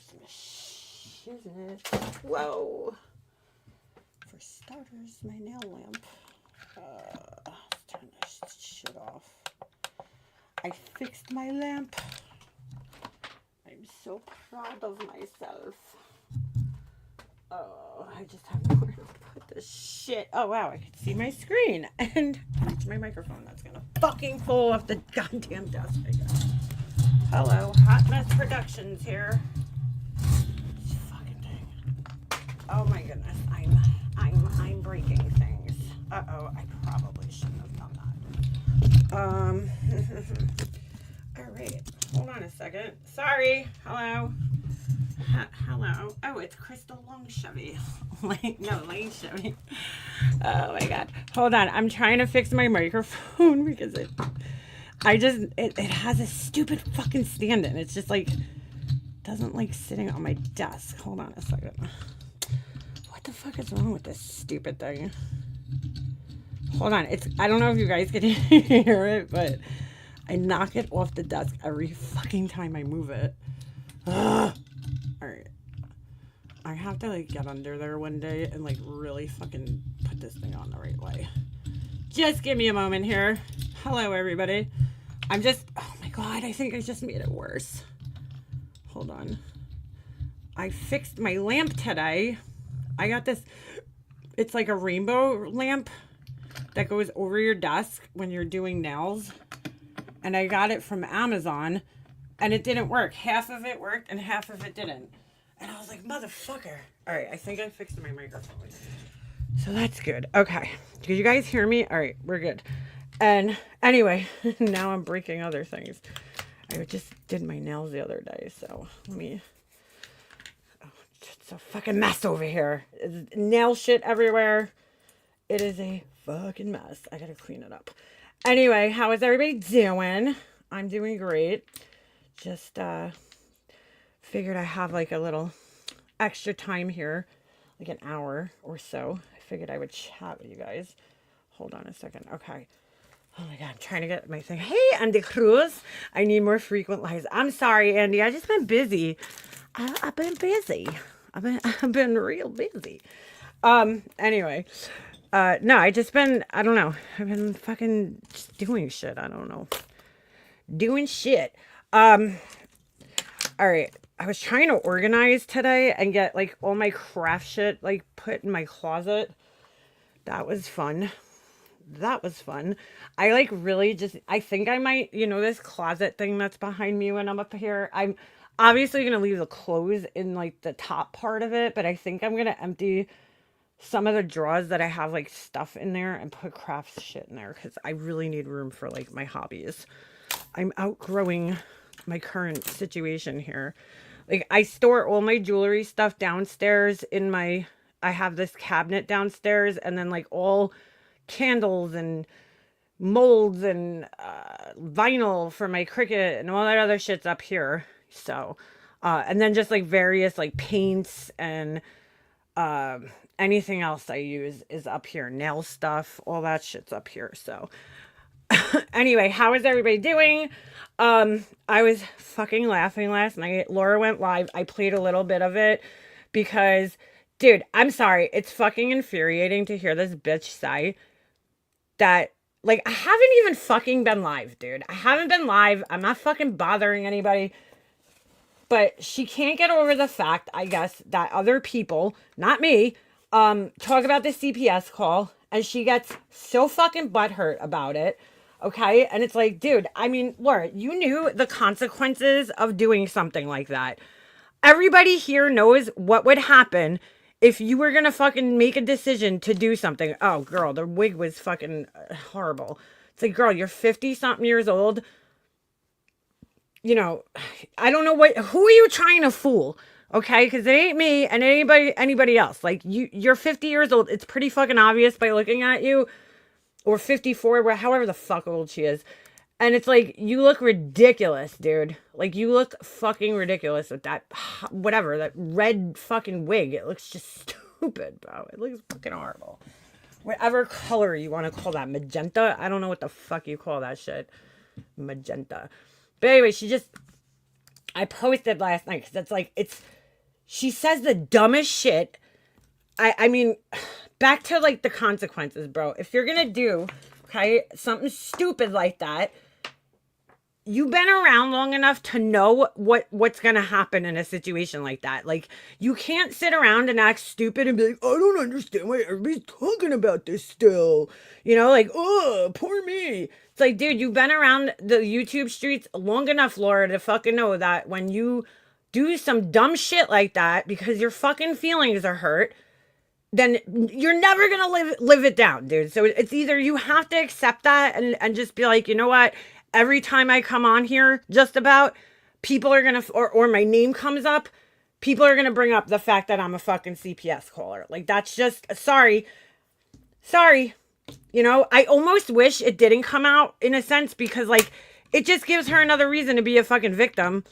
some shiznit. Whoa. For starters, my nail lamp. Let's turn this shit off. I fixed my lamp. I'm so proud of myself. Oh, I just have nowhere to put this shit. Oh, wow, I can see my screen and reach my microphone. That's gonna fucking fall off the goddamn desk, I guess. Hello, Hot Mess Productions here. This fucking thing. Oh my goodness, I'm breaking things. Uh-oh, I probably shouldn't have done that. All right, hold on a second. Sorry, hello. Hello. Oh, it's Crystal Long Chevy. Lane Chevy. Oh my god. Hold on. I'm trying to fix my microphone because it has a stupid fucking stand in. It's just like doesn't like sitting on my desk. Hold on a second. What the fuck is wrong with this stupid thing? Hold on. I don't know if you guys can hear it, but I knock it off the desk every fucking time I move it. Ugh. Alright. I have to like get under there one day and like really fucking put this thing on the right way. Just give me a moment here. Hello everybody. Oh my god, I think I just made it worse. Hold on. I fixed my lamp today. I got this, it's like a rainbow lamp that goes over your desk when you're doing nails. And I got it from Amazon. And it didn't work. Half of it worked and half of it didn't. And I was like, motherfucker. All right, I think I fixed my microphone. So that's good. Okay. Did you guys hear me? All right, we're good. And anyway, now I'm breaking other things. I just did my nails the other day. So let me... Oh, it's a fucking mess over here. It's nail shit everywhere. It is a fucking mess. I gotta clean it up. Anyway, how is everybody doing? I'm doing great. Just figured I have like a little extra time here, like an hour or so. I figured I would chat with you guys. Hold on a second. Okay. Oh my god, I'm trying to get my thing. Hey, Andy Cruz. I need more frequent lives. I'm sorry, Andy. I just been busy. I've been busy. I've been real busy. Anyway. No, I don't know. I've been fucking just doing shit. I don't know. Doing shit. All right. I was trying to organize today and get like all my craft shit like put in my closet. That was fun. I like really I think I might, this closet thing that's behind me when I'm up here. I'm obviously going to leave the clothes in like the top part of it, but I think I'm going to empty some of the drawers that I have like stuff in there and put craft shit in there because I really need room for like my hobbies. I'm outgrowing my current situation here. Like I store all my jewelry stuff downstairs I have this cabinet downstairs and then like all candles and molds and vinyl for my Cricut and all that other shit's up here. So, and then just like various like paints and anything else I use is up here. Nail stuff, all that shit's up here. So anyway, how is everybody doing? I was fucking laughing last night. Laura went live. I played a little bit of it because, dude, I'm sorry. It's fucking infuriating to hear this bitch say that, like, I haven't even fucking been live, dude. I haven't been live. I'm not fucking bothering anybody. But she can't get over the fact, I guess, that other people, not me, talk about the CPS call, and she gets so fucking butthurt about it. Okay. And it's like, dude, I mean, Laura, you knew the consequences of doing something like that. Everybody here knows what would happen if you were going to fucking make a decision to do something. Oh, girl, the wig was fucking horrible. It's like, girl, you're 50 something years old. I don't know who are you trying to fool? Okay. Because it ain't me and anybody else. Like you're 50 years old. It's pretty fucking obvious by looking at you. Or 54, however the fuck old she is. And it's like, you look ridiculous, dude. Like, you look fucking ridiculous with that, whatever, that red fucking wig. It looks just stupid, bro. It looks fucking horrible. Whatever color you want to call that. Magenta? I don't know what the fuck you call that shit. Magenta. But anyway, I posted last night, because it's like, She says the dumbest shit. I mean, back to like the consequences, bro. If you're gonna do, okay, something stupid like that, you've been around long enough to know what's gonna happen in a situation like that. Like, you can't sit around and act stupid and be like, I don't understand why everybody's talking about this still. You know, like, oh, poor me. It's like, dude, you've been around the YouTube streets long enough, Laura, to fucking know that when you do some dumb shit like that because your fucking feelings are hurt, then you're never gonna live it down, dude. So it's either you have to accept that and just be like, you know what? Every time I come on here, just about, people are gonna, or my name comes up, people are gonna bring up the fact that I'm a fucking CPS caller. Like, that's just, sorry. You know, I almost wish it didn't come out in a sense, because like, it just gives her another reason to be a fucking victim.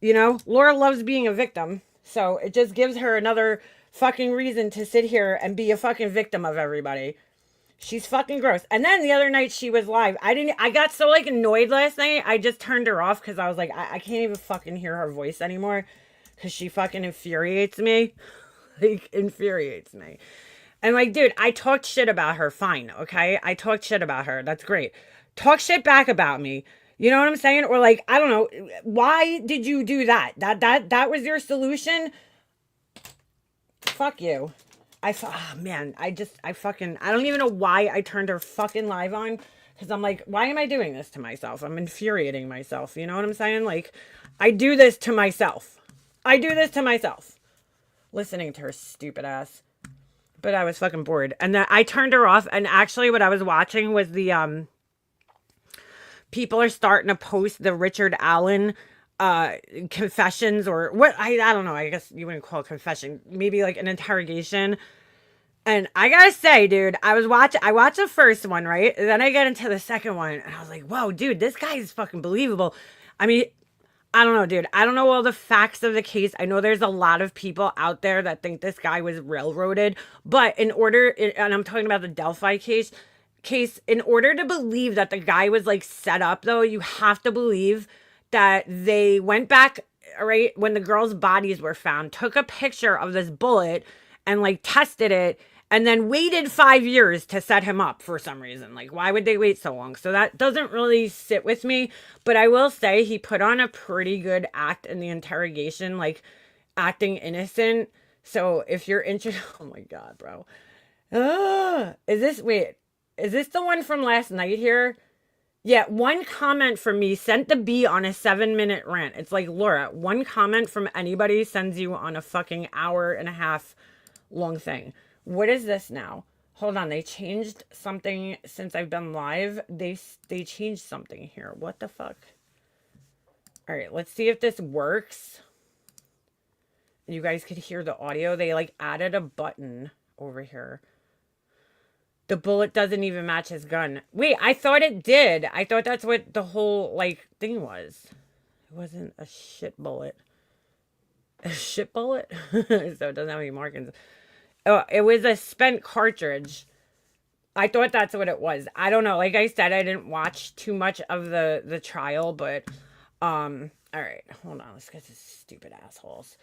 You know, Laura loves being a victim. So it just gives her another fucking reason to sit here and be a fucking victim of everybody. She's fucking gross. And then the other night she was live. I got so like annoyed last night. I just turned her off because I was like, I can't even fucking hear her voice anymore, because she fucking infuriates me. Like, infuriates me. And like, dude, I talked shit about her. Fine. Okay. I talked shit about her. That's great. Talk shit back about me. You know what I'm saying? Or like, I don't know. Why did you do that? That was your solution? Fuck you. Man, I don't even know why I turned her fucking live on. Because I'm like, why am I doing this to myself? I'm infuriating myself. You know what I'm saying? Like, I do this to myself. Listening to her stupid ass. But I was fucking bored. And then I turned her off. And actually what I was watching was the, people are starting to post the Richard Allen confessions, or what, I don't know, I guess you wouldn't call it confession, maybe like an interrogation. And I gotta say, dude, I watched the first one, right? And then I get into the second one and I was like, whoa, dude, this guy is fucking believable. I mean, I don't know, dude. I don't know all the facts of the case. I know there's a lot of people out there that think this guy was railroaded, but and I'm talking about the Delphi case, in order to believe that the guy was like set up, though, you have to believe that they went back, right, when the girls' bodies were found, took a picture of this bullet and like tested it, and then waited 5 years to set him up for some reason. Like, why would they wait so long? So that doesn't really sit with me. But I will say he put on a pretty good act in the interrogation, like acting innocent. So if you're interested, oh my God, bro. Is this the one from last night here? Yeah, one comment from me sent the bee on a 7-minute rant. It's like, Laura, one comment from anybody sends you on a fucking hour and a half long thing. What is this now? Hold on, they changed something since I've been live. They changed something here. What the fuck? All right, let's see if this works. You guys could hear the audio. They like added a button over here. The bullet doesn't even match his gun. Wait, I thought it did. I thought that's what the whole, like, thing was. It wasn't a shit bullet. A shit bullet? So it doesn't have any markings. Oh, it was a spent cartridge. I thought that's what it was. I don't know. Like I said, I didn't watch too much of the trial, but, all right. Hold on. Let's get this stupid assholes.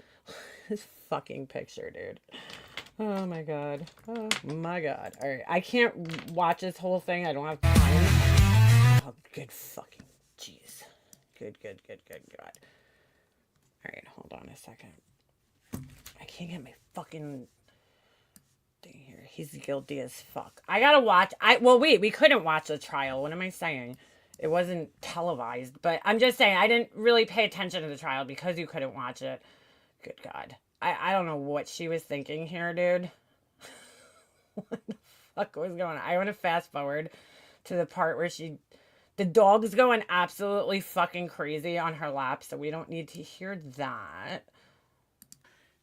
This fucking picture, dude. Oh my God. Oh my God. All right. I can't watch this whole thing. I don't have time. Oh, good fucking jeez. Good God. All right. Hold on a second. I can't get my fucking thing here. He's guilty as fuck. I gotta watch. Well, wait. We couldn't watch the trial. What am I saying? It wasn't televised. But I'm just saying I didn't really pay attention to the trial because you couldn't watch it. Good God. I don't know what she was thinking here, dude. What the fuck was going on? I want to fast forward to the part where the dog's going absolutely fucking crazy on her lap, so we don't need to hear that.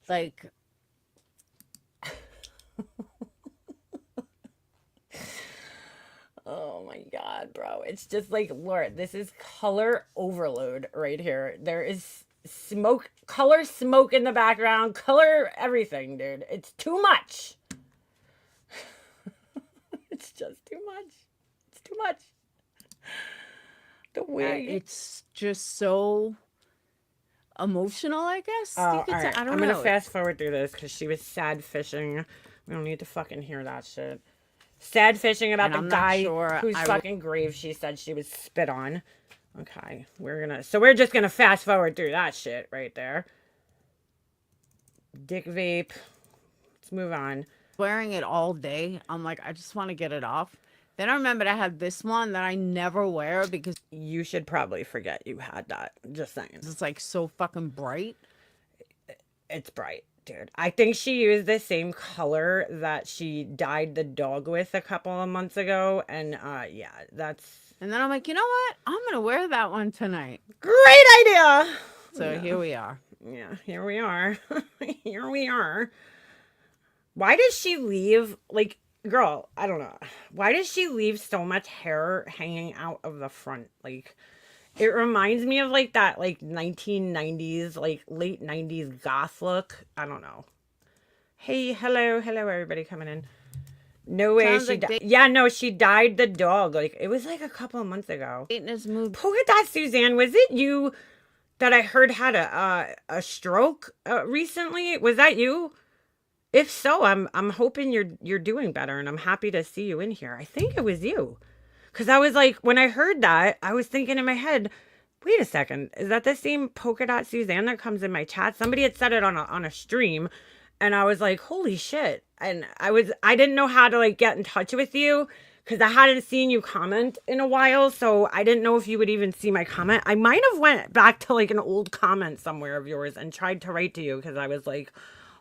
Like, oh my God, bro. It's just like, Lord, this is color overload right here. There is smoke in the background, color everything, dude. It's too much. It's just too much. The way it's just so emotional, I guess. Oh, all right. I don't I'm gonna know. fast forward through this because she was sad fishing. We don't need to fucking hear that shit. Sad fishing about And the I'm not guy sure whose I will. fucking grave she said she was spit on. Okay, we're just gonna fast forward through that shit right there. Dick vape. Let's move on. Wearing it all day. I'm like, I just want to get it off. Then I remembered I had this one that I never wear because You should probably forget you had that. Just saying. it's like so fucking bright. It's bright, dude. I think she used the same color that she dyed the dog with a couple of months ago. And yeah, that's And then I'm like, you know what? I'm going to wear that one tonight. great idea. So here we are. Yeah, here we are. Here we are. Why does she leave, like, girl, I don't know. Why does she leave so much hair hanging out of the front? Like, it reminds me of, like, that, like, 1990s, like, late 90s goth look. I don't know. Hey, hello, everybody coming in. No way Sounds she like Yeah, no, she died the dog. Like, it was, like, a couple of months ago. Dayton has moved. Polka Dot Suzanne, was it you that I heard had a stroke recently? Was that you? If so, I'm hoping you're doing better, and I'm happy to see you in here. I think it was you, because I was like, when I heard that, I was thinking in my head, wait a second, is that the same Polka Dot Suzanne that comes in my chat? Somebody had said it on a stream, and I was like, holy shit! And I didn't know how to like get in touch with you because I hadn't seen you comment in a while, so I didn't know if you would even see my comment. I might have went back to like an old comment somewhere of yours and tried to write to you because I was like,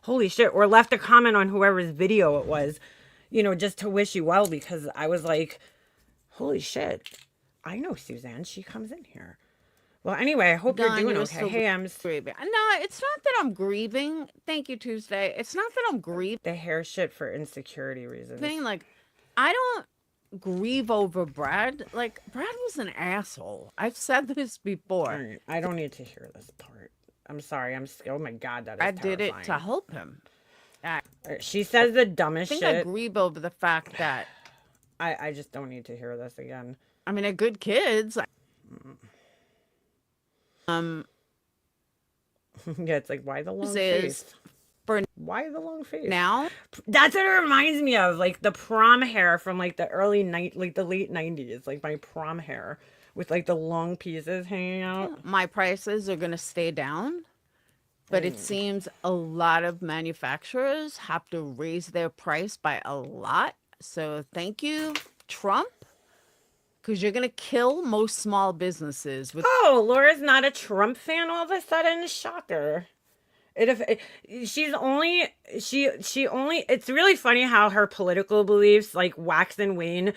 holy shit, or left a comment on whoever's video it was, just to wish you well, because I was like, holy shit, I know Suzanne, she comes in here. Well, anyway, I hope you're doing okay. Hey, I'm grieving. No, it's not that I'm grieving. Thank you, Tuesday. It's not that I'm grieving. The hair shit for insecurity reasons. Like, I don't grieve over Brad. Like, Brad was an asshole. I've said this before. Right, I don't need to hear this part. I'm sorry. Oh my God, that is I terrifying. did it to help him. She says the dumbest shit. I grieve over the fact that I just don't need to hear this again. I mean, they're good kids. Yeah, it's like, why the long face? Why the long face? Now? That's what it reminds me of, like the prom hair from like the the late 90s, like my prom hair with like the long pieces hanging out. My prices are going to stay down, but it seems a lot of manufacturers have to raise their price by a lot. So thank you, Trump, because you're going to kill most small businesses. Oh, Laura's not a Trump fan all of a sudden? Shocker. She's only, it's really funny how her political beliefs like wax and wane.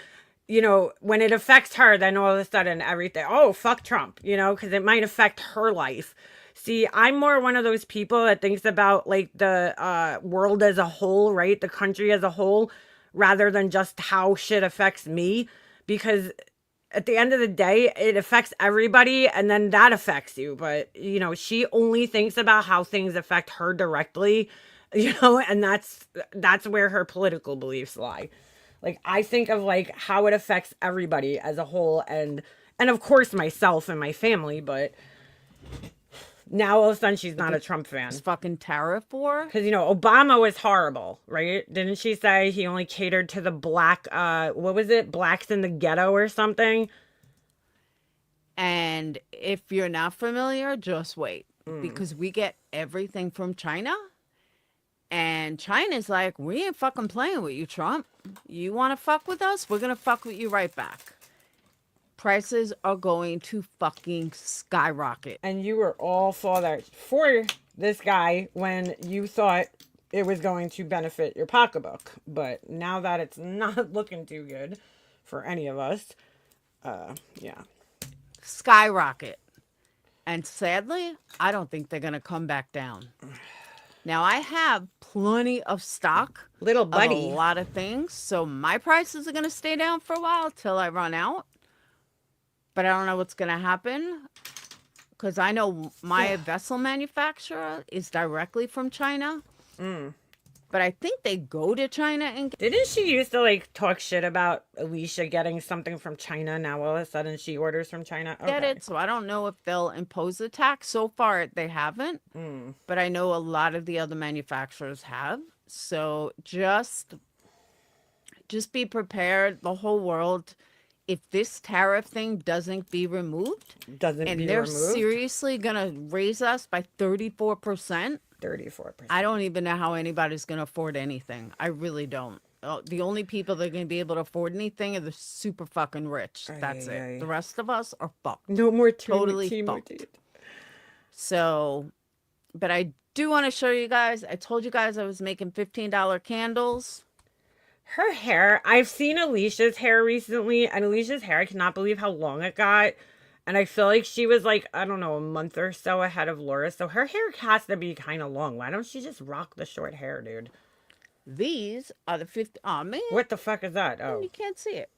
When it affects her, then all of a sudden everything, oh, fuck Trump, because it might affect her life. See, I'm more one of those people that thinks about like the world as a whole, right? The country as a whole, rather than just how shit affects me. Because at the end of the day, it affects everybody, and then that affects you. But, she only thinks about how things affect her directly, and that's where her political beliefs lie. Like, I think of like how it affects everybody as a whole, and of course myself and my family, but now all of a sudden she's not a Trump fan. This fucking tariff war. Because, Obama was horrible, right? Didn't she say he only catered to the black, what was it? Blacks in the ghetto or something? And if you're not familiar, just wait. Because we get everything from China. And China's like, we ain't fucking playing with you, Trump. You want to fuck with us? We're going to fuck with you right back. Prices are going to fucking skyrocket. And you were all for this guy when you thought it was going to benefit your pocketbook. But now that it's not looking too good for any of us, yeah. Skyrocket. And sadly, I don't think they're going to come back down. Now, I have plenty of stock. Little buddy. Of a lot of things. So my prices are going to stay down for a while till I run out. But I don't know what's going to happen. Because I know my vessel manufacturer is directly from China. But I think they go to China and Didn't she used to like talk shit about Alicia getting something from China? Now all of a sudden she orders from China. get Okay. it. So I don't know if they'll impose a tax. So far, they haven't. But I know a lot of the other manufacturers have. So just be prepared. The whole world, if this tariff thing doesn't be removed, Doesn't and be they're removed. seriously gonna raise us by 34%. 34%. I don't even know how anybody's gonna afford anything. I really don't. The only people that are gonna be able to afford anything are the super fucking rich. That's it. Aye. The rest of us are fucked. No more Totally Timothy. fucked. So, but I do want to show you guys. I told you guys I was making $15 candles. Her hair, I've seen Alicia's hair recently, and Alicia's hair, I cannot believe how long it got. And I feel like she was like, I don't know, a month or so ahead of Laura. So her hair has to be kind of long. Why don't she just rock the short hair, dude? These are the 50. Oh, man. What the fuck is that? Oh, You can't see it.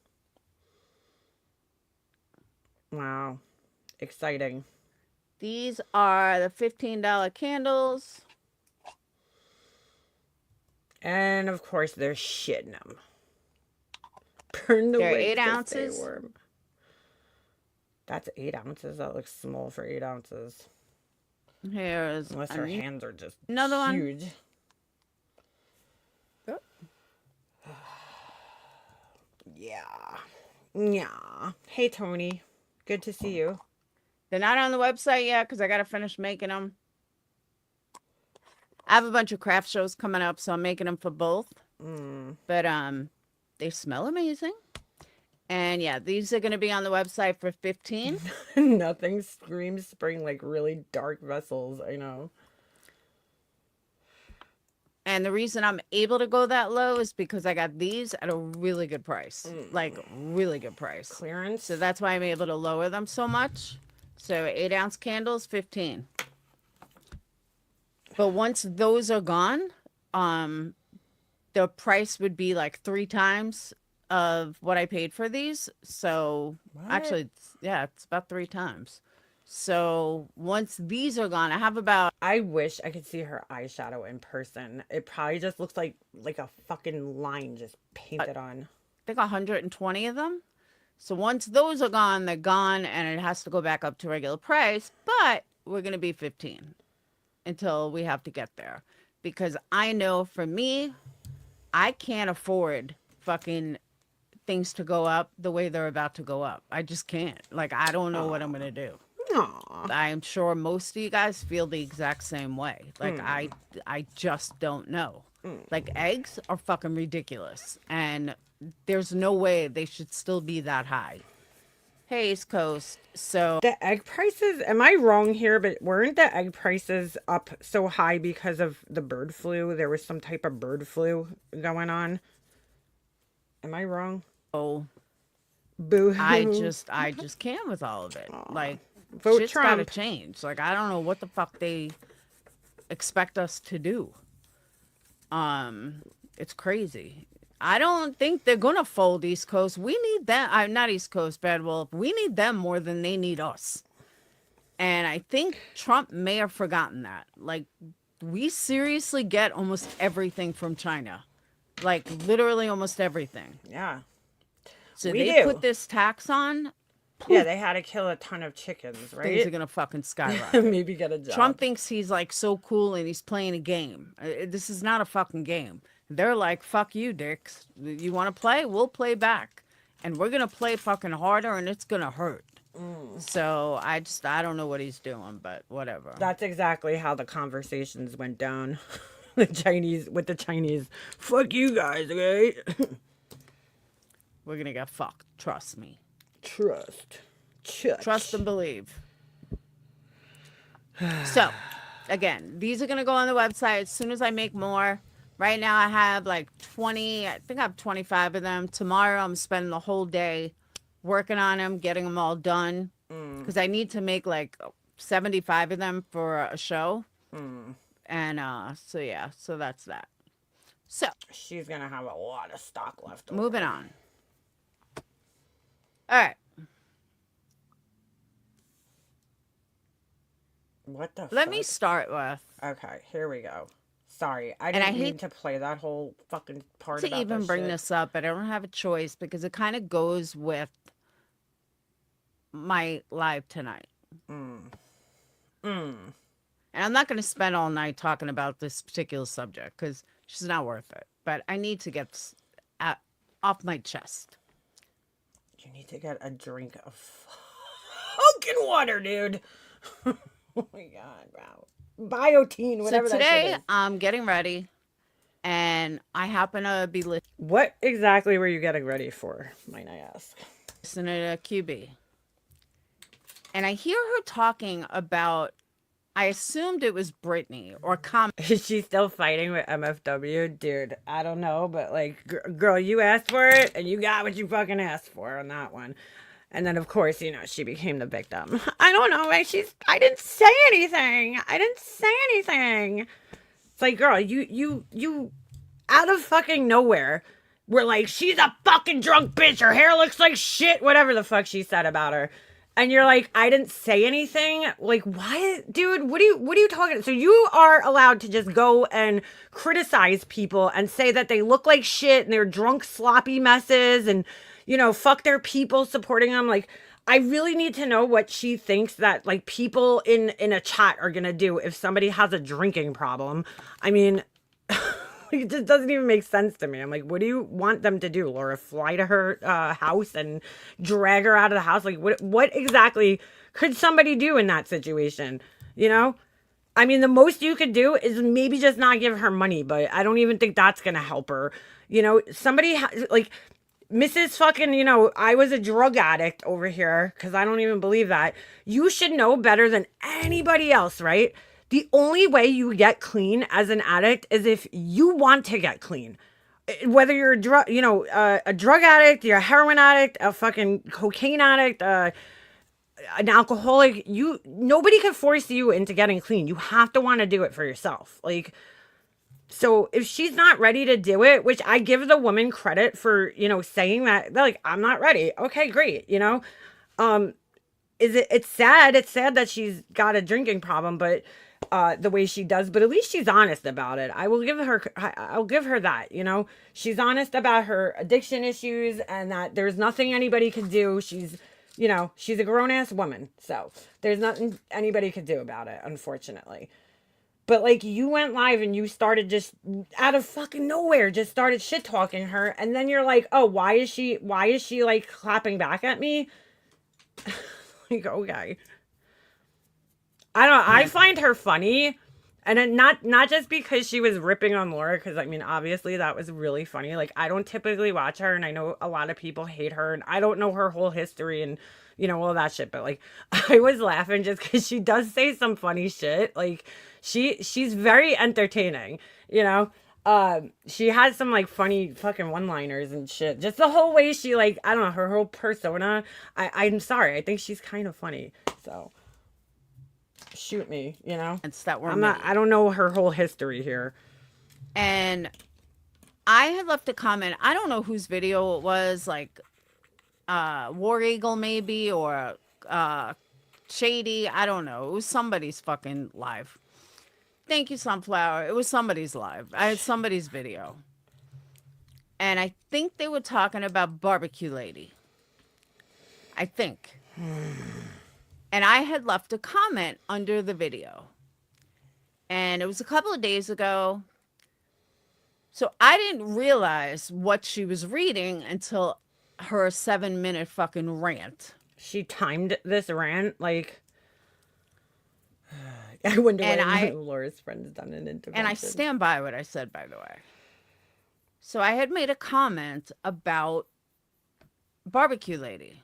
wow. Exciting. These are the $15 candles. And of course, they're shitting them. Burn the They're wick 8 to ounces. stay warm. That's 8 ounces. That looks small for 8 ounces. Here's Unless her hands are just another one. huge. Oh. Yeah. Yeah. Hey, Tony. Good to see you. They're not on the website yet because I got to finish making them. I have a bunch of craft shows coming up, so I'm making them for both. But they smell amazing. And yeah, these are going to be on the website for $15. Nothing screams spring like really dark vessels. I know. And the reason I'm able to go that low is because I got these at a really good price. Like, really good price. Clearance. So that's why I'm able to lower them so much. So 8-ounce candles, $15. But once those are gone, the price would be like 3 times of what I paid for these. So actually, it's about 3 times. So once these are gone, I have about... I wish I could see her eyeshadow in person. It probably just looks like a fucking line just painted on. I think 120 of them. So once those are gone, they're gone, and it has to go back up to regular price. But we're going to be 15 until we have to get there. Because I know for me, I can't afford fucking things to go up the way they're about to go up. I just can't. Like, I don't know what I'm going to do. Aww. I'm sure most of you guys feel the exact same way. Like, I just don't know. Like, eggs are fucking ridiculous. And there's no way they should still be that high. Hey, East Coast. So the egg prices, am I wrong here? But weren't the egg prices up so high because of the bird flu? There was some type of bird flu going on. Am I wrong? Oh, boo. I just can't with all of it. Like, vote shit's Trump. gotta change. Like, I don't know what the fuck they expect us to do. It's crazy. I don't think they're gonna fold East Coast. We need them. I'm not East Coast, Bad Wolf. We need them more than they need us. And I think Trump may have forgotten that. Like, we seriously get almost everything from China. Like, literally almost everything. Yeah. So We they do. put this tax on. Yeah, they had to kill a ton of chickens, Things are right? gonna fucking skyrocket. Maybe get a job. Trump thinks he's like so cool and he's playing a game. This is not a fucking game. They're like, fuck you, dicks. You want to play? We'll play back. And we're going to play fucking harder and it's going to hurt. So I don't know what he's doing, but whatever. That's exactly how the conversations went down. With the Chinese. Fuck you guys, okay? We're going to get fucked. Trust me. Trust. Trust and believe. So, again, these are going to go on the website as soon as I make more. Right now I have like 20, I think I have 25 of them. Tomorrow I'm spending the whole day working on them, getting them all done. Because I need to make like 75 of them for a show. And so yeah, so that's that. So she's going to have a lot of stock left over. Moving on. All right. What the fuck? Let me start with. Okay, here we go. Sorry, I And I didn't mean hate to play that whole fucking part to about even this bring shit. this up, but I don't have a choice because it kind of goes with my live tonight. Mm. Mm. And I'm not going to spend all night talking about this particular subject because she's not worth it. But I need to get off my chest. You need to get a drink of fucking water, dude. Oh my god, wow. Biotine, So whatever that shit today is. I'm getting ready and I happen to be What exactly were you getting ready for, might I ask? listening to QB. And I hear her talking about, I assumed it was Brittany or Is she still fighting with MFW? Dude, I don't know, but like, girl, you asked for it and you got what you fucking asked for on that one. And then, of course, you know, she became the victim. I don't know. I didn't say anything. I didn't say anything. It's like, girl, you, out of fucking nowhere, were like, she's a fucking drunk bitch. Her hair looks like shit. Whatever the fuck she said about her. And you're like, I didn't say anything. Like, why, dude? What are you talking? So you are allowed to just go and criticize people and say that they look like shit and they're drunk, sloppy messes, and you know, fuck their people supporting them. Like, I really need to know what she thinks that like people in a chat are gonna do if somebody has a drinking problem. I mean, it just doesn't even make sense to me. I'm like, what do you want them to do, Laura? Fly to her house and drag her out of the house? Like, what exactly could somebody do in that situation? You know? I mean, the most you could do is maybe just not give her money, but I don't even think that's going to help her. You know, somebody like Mrs. fucking, you know, I was a drug addict over here because I don't even believe that. You should know better than anybody else, right? The only way you get clean as an addict is if you want to get clean. Whether you're a drug, you know, a drug addict, you're a heroin addict, a fucking cocaine addict, an alcoholic, nobody can force you into getting clean. You have to want to do it for yourself. Like, so if she's not ready to do it, which I give the woman credit for, you know, saying that, they're like, I'm not ready. Okay, great. You know, it's sad. It's sad that she's got a drinking problem, but the way she does, but at least she's honest about it. I'll give her that, you know, she's honest about her addiction issues and that there's nothing anybody can do. She's, you know, she's a grown ass woman. So there's nothing anybody could do about it, unfortunately. But like, you went live and you started just out of fucking nowhere, just started shit talking her. And then you're like, oh, why is she like clapping back at me? Like, okay. I don't know. I find her funny. And it, not just because she was ripping on Laura, because I mean, obviously that was really funny. Like, I don't typically watch her, and I know a lot of people hate her, and I don't know her whole history and, you know, all that shit. But like, I was laughing just because she does say some funny shit. Like, she's very entertaining, you know. She has some like funny fucking one-liners and shit. Just the whole way she, like, I don't know, her whole persona. I'm sorry, I think she's kind of funny. So shoot me, you know. It's that were I'm not. I don't know her whole history here. And I had left a comment. I don't know whose video it was, like War Eagle maybe, or Shady. I don't know. It was somebody's fucking live. Thank you, Sunflower. It was somebody's live. I had somebody's video. And I think they were talking about Barbecue Lady. I think. And I had left a comment under the video. And it was a couple of days ago. So I didn't realize what she was reading until her 7-minute fucking rant. She timed this rant like. I wonder why Laura's friend has done an intervention. And I stand by what I said, by the way. So I had made a comment about Barbecue Lady.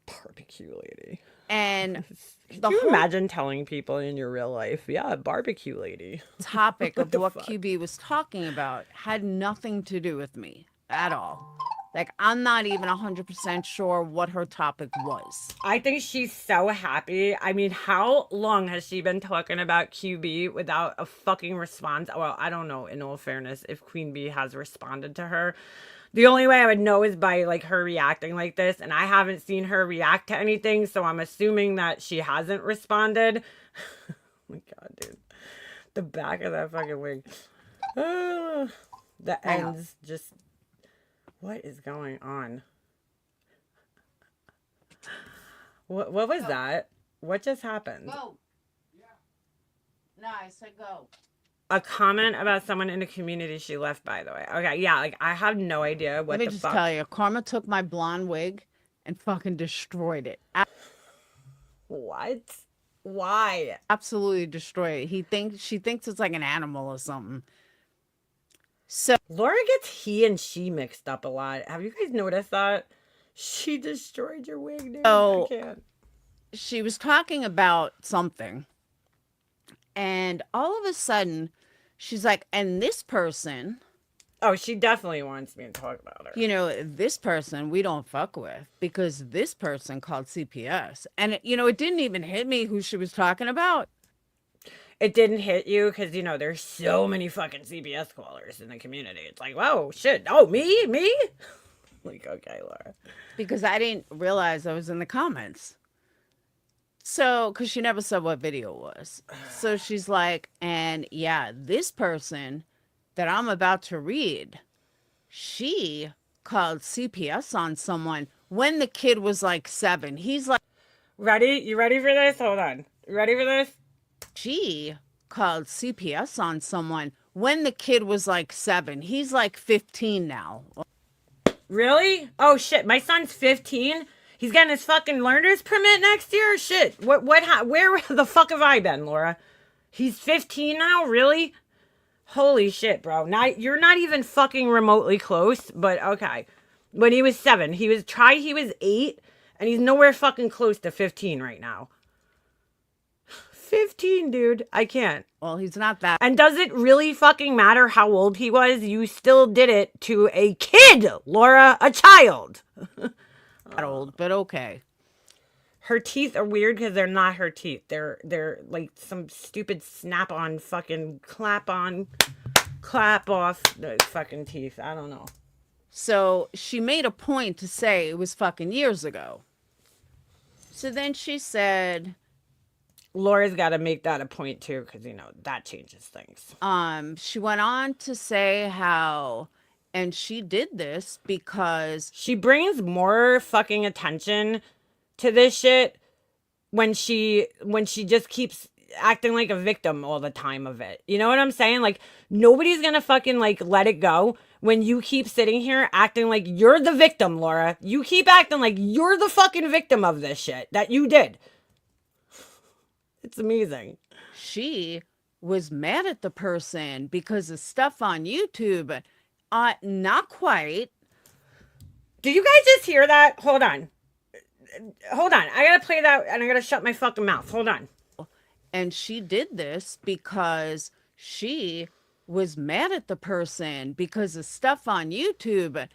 Barbecue Lady. And can you imagine telling people in your real life, yeah, Barbecue Lady? Topic of what QB was talking about had nothing to do with me at all. Like, I'm not even 100% sure what her topic was. I think she's so happy. I mean, how long has she been talking about QB without a fucking response? Well, I don't know, in all fairness, if Queen Bee has responded to her. The only way I would know is by, like, her reacting like this. And I haven't seen her react to anything, so I'm assuming that she hasn't responded. Oh my God, dude. The back of that fucking wig. The Hang up. ends just. What is going on? What was that? What just happened? Go. No, I said go. A comment about someone in the community she left, by the way. Okay, yeah, like I have no idea what Let me the just fuck. tell you, Karma took my blonde wig and fucking destroyed it. What? Why? Absolutely destroyed it. She thinks it's like an animal or something. So Laura gets he and she mixed up a lot. Have you guys noticed that? She destroyed your wig, dude. I can't. she was talking about something, and all of a sudden, she's like, and this person, Oh, she definitely wants me to talk about her. you know, this person we don't fuck with because this person called CPS. And, it didn't even hit me who she was talking about. It didn't hit you because, there's so many fucking CBS callers in the community. It's like, whoa, shit. Oh, me? Like, okay, Laura. Because I didn't realize I was in the comments. So, because she never said what video it was. So she's like, and yeah, this person that I'm about to read, she called CPS on someone when the kid was like 7. He's like, Ready? You ready for this? Hold on. You ready for this? she called CPS on someone when the kid was like 7. He's like 15 now. Really? Oh, shit. My son's 15. He's getting his fucking learner's permit next year? Shit. Where the fuck have I been, Laura? He's 15 now? Really? Holy shit, bro. You're not even fucking remotely close, but okay. When he was 7, he was 8, and he's nowhere fucking close to 15 right now. 15, dude. I can't. Well, he's not that. And does it really fucking matter how old he was? You still did it to a kid, Laura, a child. That old, but okay. Her teeth are weird because they're not her teeth. They're like some stupid snap-on fucking clap-on, clap-off fucking teeth. I don't know. So she made a point to say it was fucking years ago. So then she said, Laura's got to make that a point too because, that changes things. she went on to say how, and she did this because she brings more fucking attention to this shit when she just keeps acting like a victim all the time of it. You know what I'm saying? Like, nobody's gonna fucking like let it go when you keep sitting here acting like you're the victim, Laura. You keep acting like you're the fucking victim of this shit that you did. It's amazing. she was mad at the person because of stuff on YouTube. Not quite. Did you guys just hear that? Hold on. I gotta play that and I gotta shut my fucking mouth. Hold on. And she did this because she was mad at the person because of stuff on YouTube.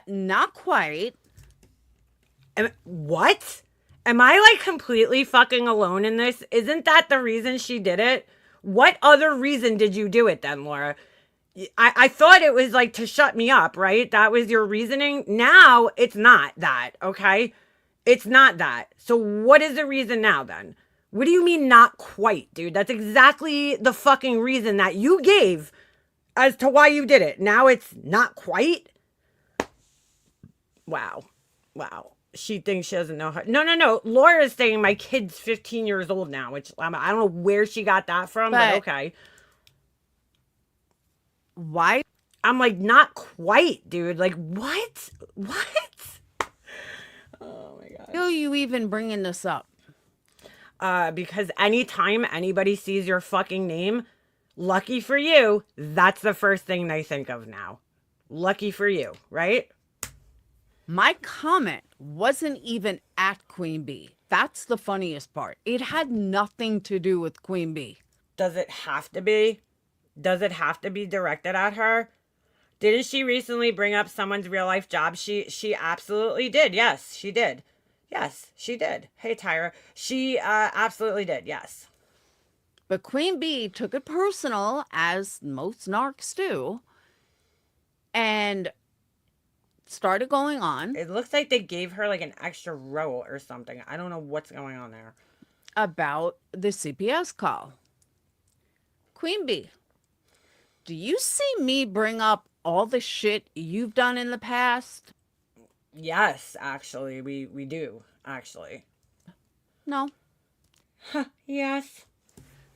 Not quite. What? Am I like completely fucking alone in this? Isn't that the reason she did it? What other reason did you do it then, Laura? I thought it was like to shut me up, right? That was your reasoning. Now it's not that, okay? It's not that. So what is the reason now then? What do you mean not quite, dude? That's exactly the fucking reason that you gave as to why you did it. Now it's not quite? Wow. She thinks she doesn't know how. No. Laura's saying my kid's 15 years old now, which I don't know where she got that from, but okay. Why? I'm like, not quite, dude. Like, what? Oh my God. Are you even bringing this up? Because anytime anybody sees your fucking name, lucky for you, that's the first thing they think of now. Lucky for you, right? My comment wasn't even at Queen Bee. That's the funniest part. It had nothing to do with Queen Bee. Does it have to be? Does it have to be directed at her? Didn't she recently bring up someone's real life job? She absolutely did. Yes, she did. Yes, she did. Hey, Tyra. She absolutely did. Yes. But Queen Bee took it personal, as most narcs do, and started going on. It looks like they gave her like an extra row or something. I don't know what's going on there. About the CPS call. Queen Bee. Do you see me bring up all the shit you've done in the past? Yes, actually, we do, actually. No. Yes.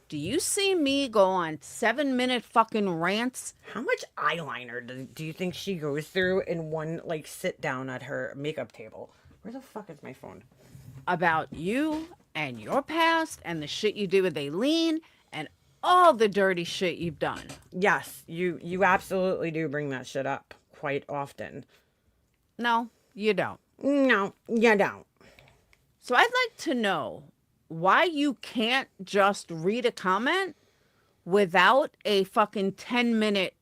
Do you see me go on 7-minute fucking rants How much eyeliner do you think she goes through in one, like, sit down at her makeup table? Where the fuck is my phone? about you and your past and the shit you do with Aileen and all the dirty shit you've done? Yes, you absolutely do bring that shit up quite often. No, you don't. No, you don't. So I'd like to know why you can't just read a comment without a fucking 10-minute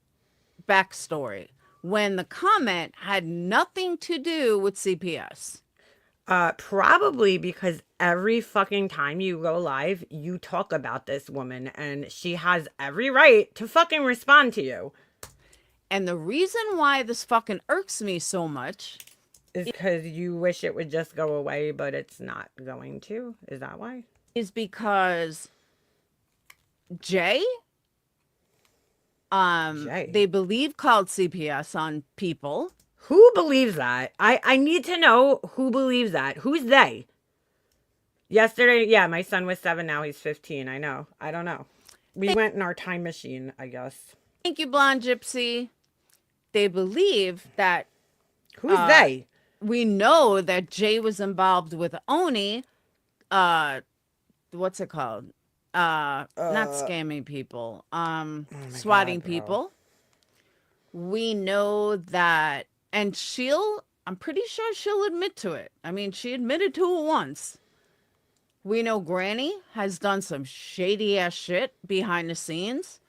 backstory when the comment had nothing to do with CPS. Probably because every fucking time you go live, you talk about this woman and she has every right to fucking respond to you. And the reason why this fucking irks me so much Is because you wish it would just go away, but it's not going to. Is that why? is because Jay, Jay. they believe called CPS on people. Who believes that? I need to know who believes that. Who's they? Yesterday, yeah, my son was 7, now he's 15. I know. I don't know. We went in our time machine, I guess. Thank you, Blonde Gypsy. They believe that Who's they? we know that Jay was involved with Oni. What's it called? Not scamming people. Swatting God, bro. people. We know that, and I'm pretty sure she'll admit to it. I mean, she admitted to it once. We know Granny has done some shady ass shit behind the scenes.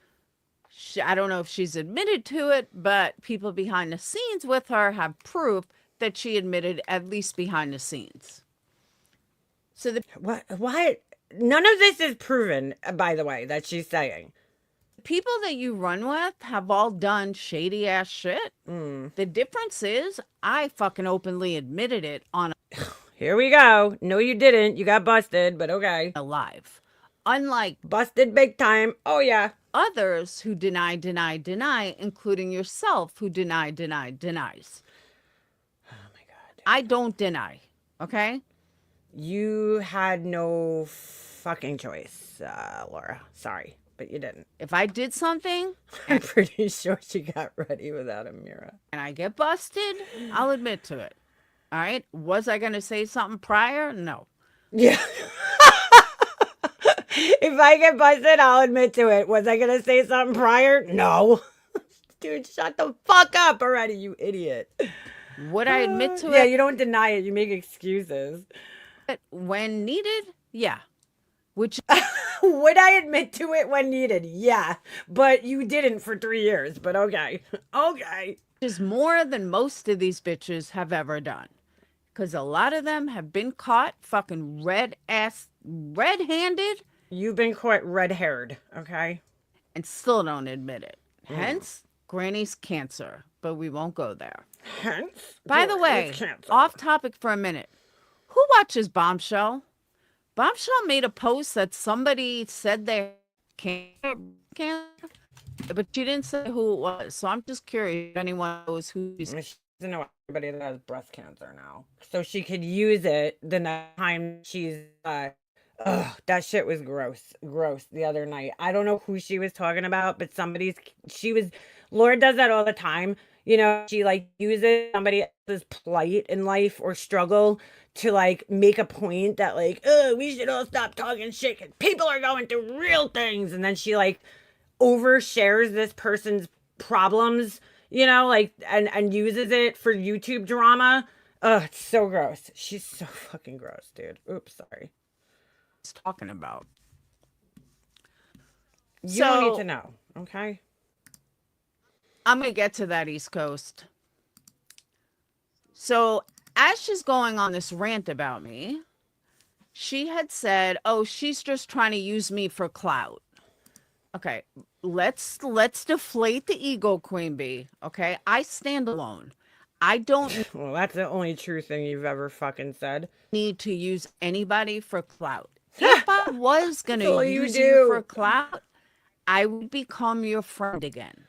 I don't know if she's admitted to it, but people behind the scenes with her have proof that she admitted at least behind the scenes. So the What? None of this is proven, by the way, that she's saying. people that you run with have all done shady ass shit. The difference is I fucking openly admitted it on Here we go. No, you didn't. You got busted, but okay. a live. Unlike Busted big time. Oh, yeah. others who deny, including yourself who denies. Oh, my God. I don't deny, okay? You had no fucking choice, Laura. Sorry, but you didn't. If I did something I'm pretty sure she got ready without a mirror. and I get busted, I'll admit to it. All right? Was I going to say something prior? No. Yeah. If I get busted, I'll admit to it. Was I going to say something prior? No. Dude, shut the fuck up already, you idiot. Would I admit to Yeah, it you don't deny it. You make excuses. when needed? Yeah. Which Would I admit to it when needed? Yeah. But you didn't for 3 years. But okay. Okay. is more than most of these bitches have ever done. Because a lot of them have been caught fucking red-handed You've been caught red-haired. Okay. and still don't admit it. Hence, Granny's cancer. But we won't go there. Hence. By the way, cancer. off topic for a minute. Who watches Bombshell? Bombshell made a post that somebody said they cancer, but she didn't say who it was. So I'm just curious if anyone knows who She doesn't know everybody that has breast cancer now. So she could use it the next time she's that shit was gross the other night. I don't know who she was talking about, but Laura does that all the time. You know, she like uses somebody else's plight in life or struggle to like make a point that like, oh, we should all stop talking shit 'cause people are going through real things. And then she like overshares this person's problems, you know, like and uses it for YouTube drama. Ugh, it's so gross. She's so fucking gross, dude. Oops, sorry. talking about. You don't need to know, okay? I'm going to get to that East Coast. So as she's going on this rant about me, she had said, oh, she's just trying to use me for clout. Okay, let's deflate the ego, Queen Bee. Okay, I stand alone. I don't Well, that's the only true thing you've ever fucking said. need to use anybody for clout. If I was going That's all to you use do. you for clout, I would become your friend again.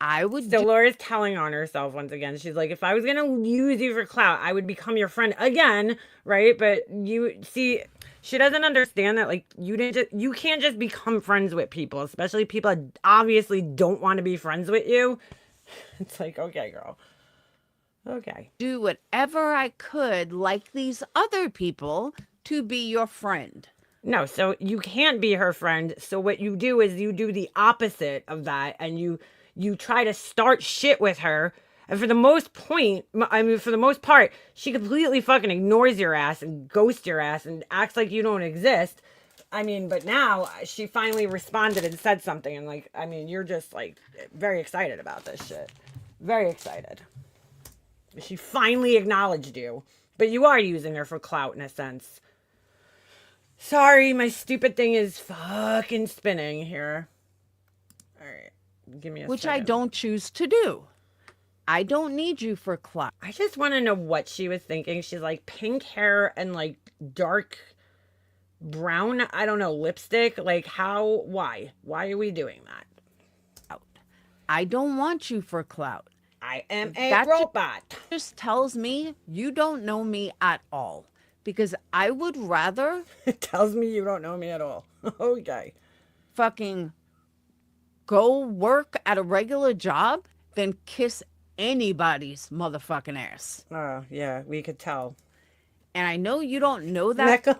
I would So Laura's telling on herself once again. She's like, if I was gonna use you for clout, I would become your friend again, right? But you see, she doesn't understand that like you can't just become friends with people, especially people that obviously don't want to be friends with you. It's like, okay, girl. Okay. do whatever I could, like these other people, to be your friend. No, so you can't be her friend. So what you do is you do the opposite of that, and you try to start shit with her. And for the for the most part, she completely fucking ignores your ass and ghosts your ass and acts like you don't exist. I mean, but now she finally responded and said something, and like, I mean, you're just like very excited about this shit. Very excited. She finally acknowledged you, but you are using her for clout in a sense. Sorry, my stupid thing is fucking spinning here. All right, give me a Which second. I don't choose to do. I don't need you for clout. I just want to know what she was thinking. She's like pink hair and like dark brown, I don't know, lipstick. Like how, why? Why are we doing that? I don't want you for clout. I am a robot. Just tells me you don't know me at all. Because I would rather It tells me you don't know me at all. Okay. fucking go work at a regular job than kiss anybody's motherfucking ass. Oh, yeah, we could tell. And I know you don't know that Mecca,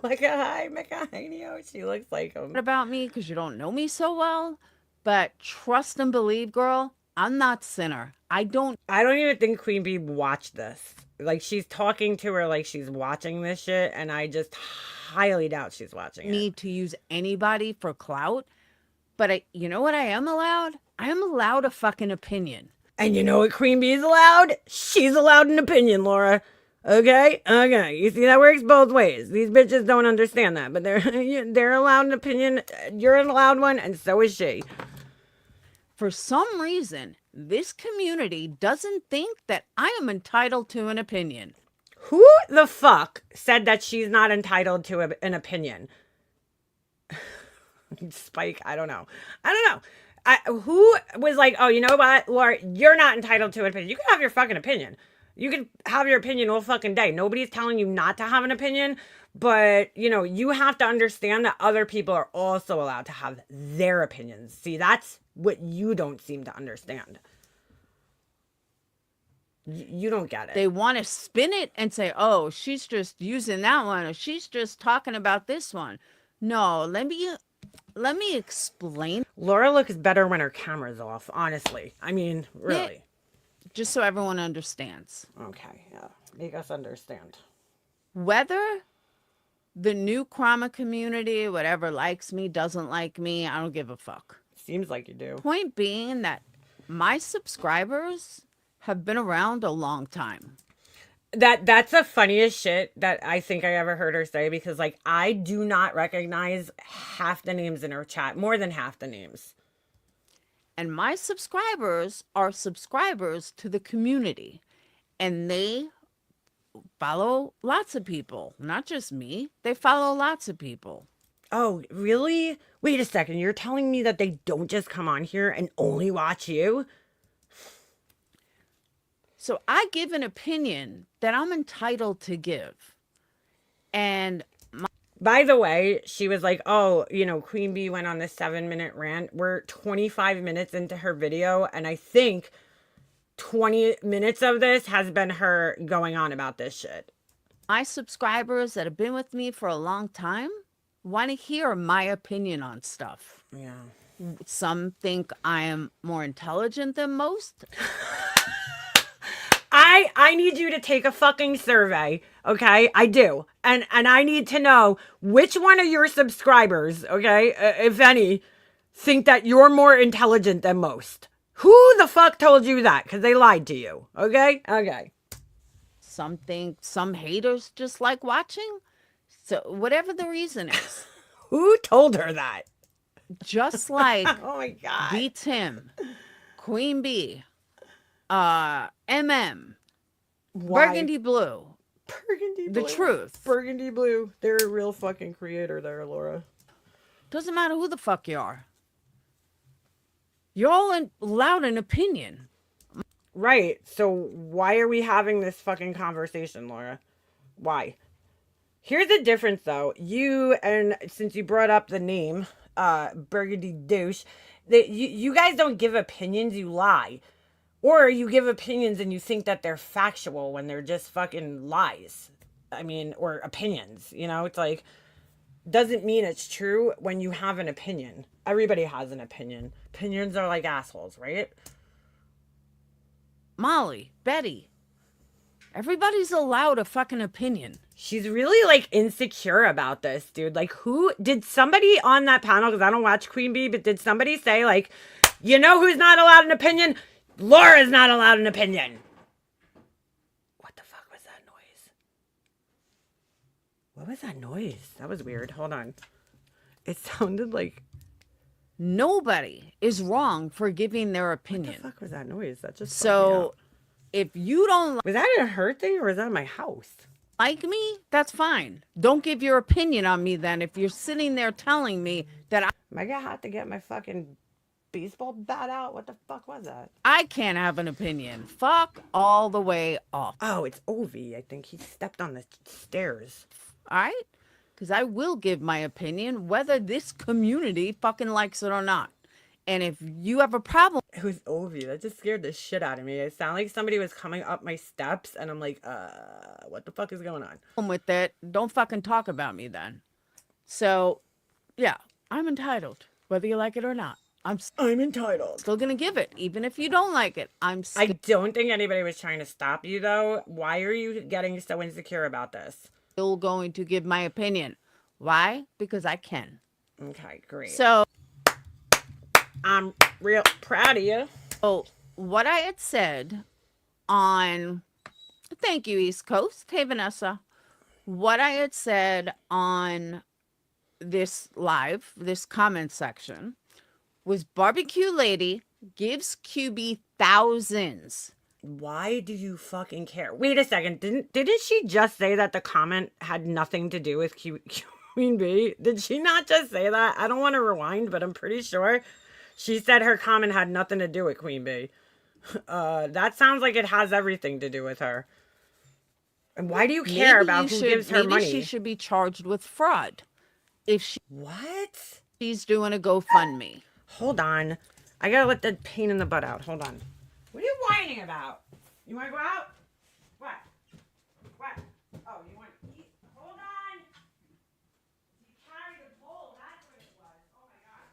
she looks like him. about me because you don't know me so well. But trust and believe, girl, I'm not sinner. I don't even think Queen Bee watched this. Like, she's talking to her like she's watching this shit, and I just highly doubt she's watching it. need to use anybody for clout. But you know what I am allowed? I am allowed a fucking opinion. And you know what Queen Bee's allowed? She's allowed an opinion, Laura. Okay? Okay. You see, that works both ways. These bitches don't understand that, but they're allowed an opinion. You're allowed one, and so is she. For some reason, this community doesn't think that I am entitled to an opinion. Who the fuck said that she's not entitled to an opinion? Spike, I don't know. Who was like, oh, you know what, Laura, you're not entitled to an opinion. You can have your fucking opinion. You can have your opinion all fucking day. Nobody's telling you not to have an opinion, but, you know, you have to understand that other people are also allowed to have their opinions. See, that's what you don't seem to understand. You don't get it. They want to spin it and say, oh, she's just using that one, or she's just talking about this one. No, let me explain. Laura looks better when her camera's off, honestly. I mean, really. Just so everyone understands. Okay, yeah. Make us understand. Whether the new Krama community, whatever, likes me, doesn't like me, I don't give a fuck. Seems like you do. Point being that my subscribers have been around a long time. That's the funniest shit that I think I ever heard her say, because like I do not recognize half the names in her chat, more than half the names. And my subscribers are subscribers to the community, and they follow lots of people, not just me. They follow lots of people. Oh, really? Wait a second. You're telling me that they don't just come on here and only watch you? So I give an opinion that I'm entitled to give. And by the way, she was like, oh, you know, Queen Bee went on this 7-minute rant. We're 25 minutes into her video, and I think 20 minutes of this has been her going on about this shit. My subscribers that have been with me for a long time want to hear my opinion on stuff. Yeah. Some think I am more intelligent than most. I need you to take a fucking survey, okay? I do. And I need to know which one of your subscribers, okay, if any, think that you're more intelligent than most. Who the fuck told you that? Because they lied to you, okay? Okay. Some think some haters just like watching. So whatever the reason is. Who told her that? Just like oh my God. B Tim, Queen Bee, MM, Why? Burgundy Blue. Burgundy Blue. The Truth. Burgundy Blue. They're a real fucking creator there, Laura. Doesn't matter who the fuck you are. You're all allowed an opinion. Right. So why are we having this fucking conversation, Laura? Why? Here's the difference though. You, and since you brought up the name, Burgundy Douche, that you guys don't give opinions, you lie. Or you give opinions and you think that they're factual when they're just fucking lies. I mean, or opinions, you know? It's like, doesn't mean it's true when you have an opinion. Everybody has an opinion. Opinions are like assholes, right? Molly, Betty, everybody's allowed a fucking opinion. She's really like insecure about this, dude. Like, who did somebody on that panel? Because I don't watch Queen Bee, but did somebody say, like, you know who's not allowed an opinion? Laura's not allowed an opinion. What the fuck was that noise? What was that noise? That was weird. Hold on. It sounded like. Nobody is wrong for giving their opinion. What the fuck was that noise? That just. So, if you don't was that a her thing or was that my house? Like me, that's fine. Don't give your opinion on me then if you're sitting there telling me that Am I gonna have to get my fucking baseball bat out? What the fuck was that? I can't have an opinion. Fuck all the way off. Oh, it's Ovi. I think he stepped on the stairs. All right? Because I will give my opinion whether this community fucking likes it or not. And if you have a problem. It was Ovi. That just scared the shit out of me. It sounded like somebody was coming up my steps and I'm like, what the fuck is going on? With it, don't fucking talk about me then. So, yeah, I'm entitled, whether you like it or not. I'm entitled. Still gonna give it, even if you don't like it. I don't think anybody was trying to stop you, though. Why are you getting so insecure about this? Still going to give my opinion. Why? Because I can. Okay, great. So, I'm real proud of you. So, what I had said on, thank you, East Coast. Hey, Vanessa. What I had said on this live, this comment section, was Barbecue Lady gives QB thousands. Why do you fucking care? Wait a second. Didn't she just say that the comment had nothing to do with Queen Bee? Did she not just say that? I don't want to rewind, but I'm pretty sure she said her comment had nothing to do with Queen Bee. That sounds like it has everything to do with her. And why do you care about who gives her money? Maybe she should be charged with fraud. If she What? She's doing a GoFundMe. Hold on. I gotta let the pain in the butt out. Hold on. What are you whining about? You want to go out? What? What? Oh, you want to eat? Hold on. You carried a bowl. That's what it was. Oh my god.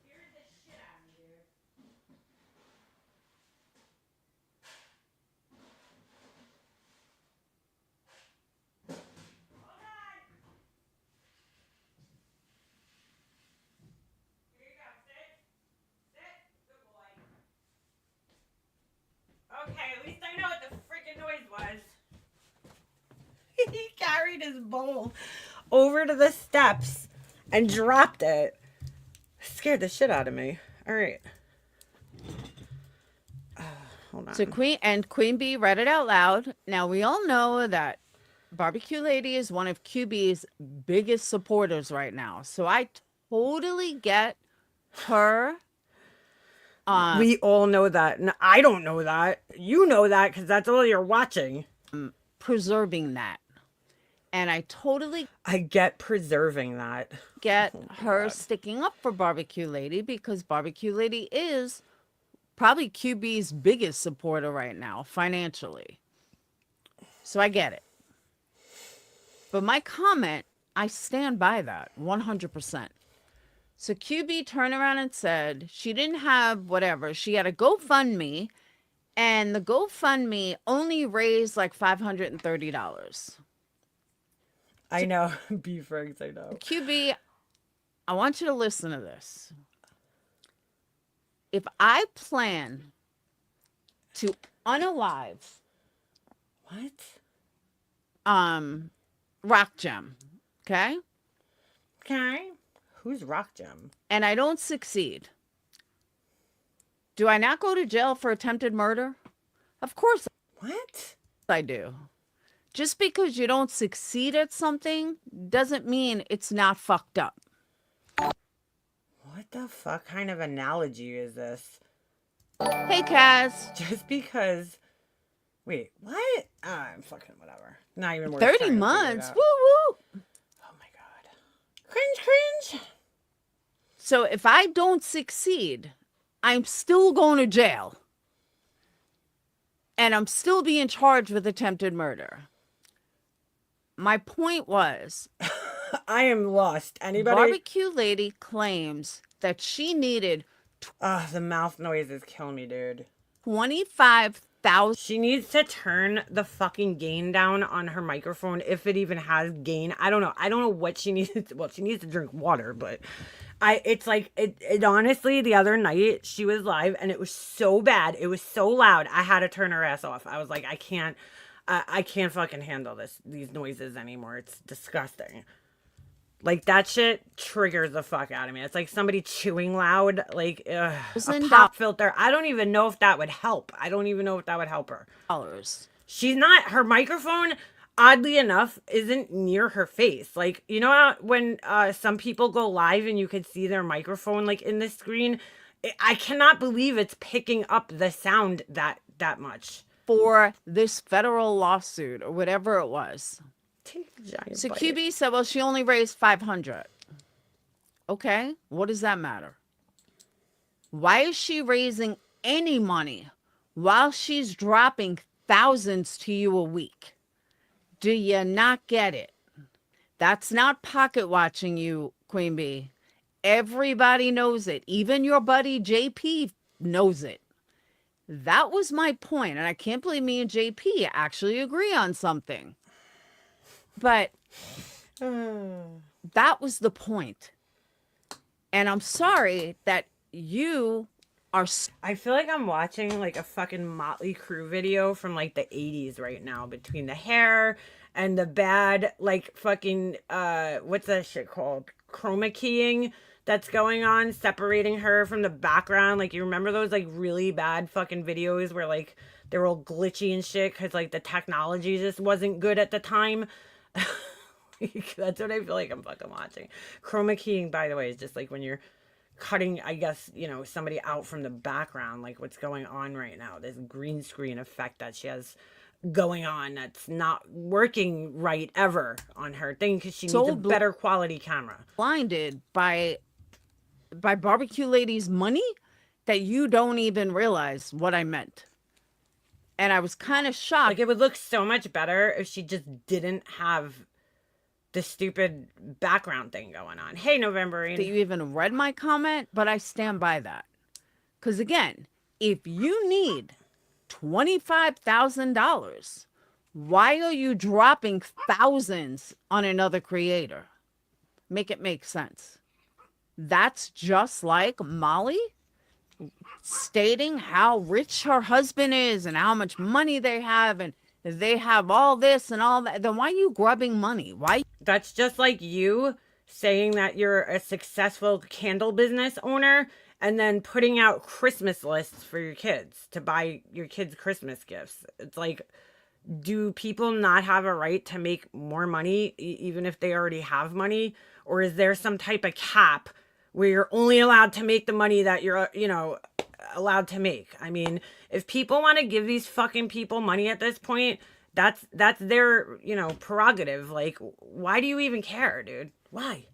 Scared the shit out of me, dude. Hold on. Here you go. Sit. Sit. Good boy. Okay, at least I know what the freaking noise was. He carried his bowl over to the steps and dropped it. Scared the shit out of me. All right. Hold on. So Queen Bee read it out loud. Now we all know that Barbecue Lady is one of QB's biggest supporters right now. So I totally get her. We all know that. No, I don't know that. You know that because that's all you're watching. Preserving that. And I get preserving that. Get her sticking up for Barbecue Lady because Barbecue Lady is probably QB's biggest supporter right now financially. So I get it. But my comment, I stand by that 100%. So QB turned around and said she didn't have whatever. She had a GoFundMe, and the GoFundMe only raised like $530. I know. Beef eggs, I know. QB, I want you to listen to this. If I plan to unalive Rock Gem, okay? Okay. Who's Rock Gem? And I don't succeed, do I not go to jail for attempted murder? Of course What? I do. Just because you don't succeed at something doesn't mean it's not fucked up. What the fuck kind of analogy is this? Hey, Kaz. Just because. Wait, what? I'm fucking whatever. Not even worth 30 trying to figure it months. out. Woo woo. Oh my god. Cringe. So if I don't succeed, I'm still going to jail. And I'm still being charged with attempted murder. My point was, I am lost. Anybody? Barbecue Lady claims that she needed The mouth noises kill me, dude. 25,000. She needs to turn the fucking gain down on her microphone if it even has gain. I don't know. I don't know what she needs. Well, she needs to drink water, but it's like it honestly, the other night she was live and it was so bad. It was so loud. I had to turn her ass off. I was like, I can't fucking handle these noises anymore. It's disgusting. Like, that shit triggers the fuck out of me. It's like somebody chewing loud, like a pop filter. I don't even know if that would help. I don't even know if that would help her. She's not, her microphone, oddly enough, isn't near her face. Like, you know how when some people go live and you could see their microphone, like, in the screen? I cannot believe it's picking up the sound that much. For this federal lawsuit or whatever it was. So QB said, well, she only raised 500. Okay, what does that matter? Why is she raising any money while she's dropping thousands to you a week? Do you not get it? That's not pocket watching you, Queen Bee. Everybody knows it. Even your buddy JP knows it. That was my point, and I can't believe me and JP actually agree on something. But that was the point. And I'm sorry that you are... I feel like I'm watching like a fucking Motley Crue video from like the 80s right now, between the hair and the bad like fucking what's that shit called? Chroma keying that's going on, separating her from the background. Like, you remember those like really bad fucking videos where like they were all glitchy and shit because like the technology just wasn't good at the time? That's what I feel like I'm fucking watching. Chroma keying, by the way, is just like when you're cutting, I guess, you know, somebody out from the background, like what's going on right now. This green screen effect that she has going on that's not working right ever on her thing because she needs a better quality camera. Blinded by Barbecue Lady's money that you don't even realize what I meant. And I was kind of shocked. Like, it would look so much better if she just didn't have the stupid background thing going on. Hey, November. That you even read my comment, but I stand by that. Because again, if you need $25,000, why are you dropping thousands on another creator? Make it make sense. That's just like Molly stating how rich her husband is and how much money they have, and they have all this and all that. Then why are you grubbing money? Why? That's just like you saying that you're a successful candle business owner and then putting out Christmas lists for your kids to buy your kids Christmas gifts. It's like, do people not have a right to make more money even if they already have money? Or is there some type of cap where you're only allowed to make the money that you're, you know, allowed to make? I mean, if people want to give these fucking people money at this point, that's their, you know, prerogative. Like, why do you even care, dude? Why?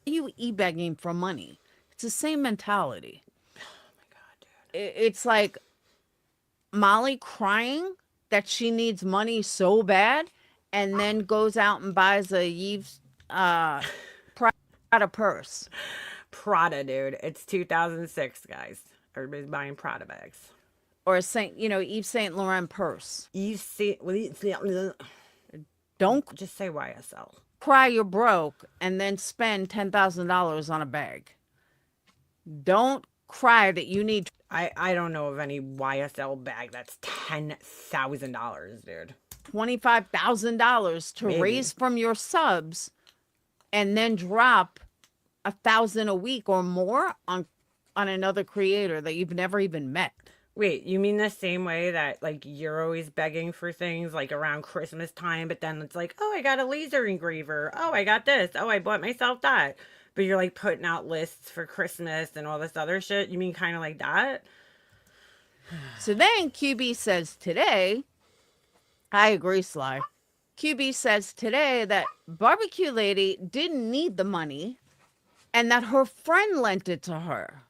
You e-begging for money. It's the same mentality. Oh my God, dude. It's like Molly crying that she needs money so bad and then goes out and buys a Yves Prada purse. Prada, dude. It's 2006, guys. Everybody's buying Prada bags. Or Yves Saint Laurent purse. Don't just say YSL. Cry you're broke and then spend $10,000 on a bag. Don't cry that you need. I don't know of any YSL bag that's $10,000, dude. $25,000 to raise from your subs, and then drop $1,000 a week or more on another creator that you've never even met. Wait, you mean the same way that like you're always begging for things like around Christmas time, but then it's like, oh, I got a laser engraver. Oh, I got this. Oh, I bought myself that. but you're like putting out lists for Christmas and all this other shit. You mean kind of like that? So then QB says today, I agree, Sly. QB says today that barbecue lady didn't need the money and that her friend lent it to her.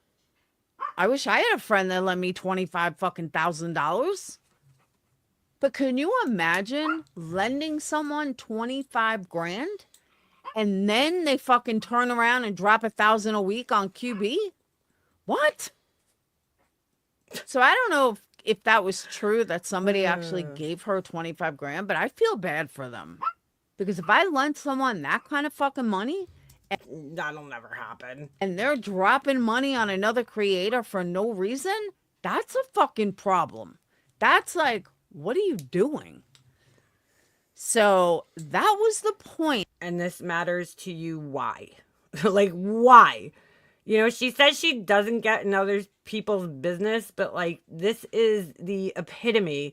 I wish I had a friend that lent me $25,000. But can you imagine lending someone 25 grand and then they fucking turn around and drop 1,000 a week on QB? What? So I don't know if that was true that somebody actually gave her 25 grand, but I feel bad for them. Because if I lent someone that kind of fucking money, That'll never happen. and they're dropping money on another creator for no reason, that's a fucking problem. That's like, what are you doing? So that was the point. And this matters to you. Why? Like, why? You know, she says she doesn't get in other people's business, but like, this is the epitome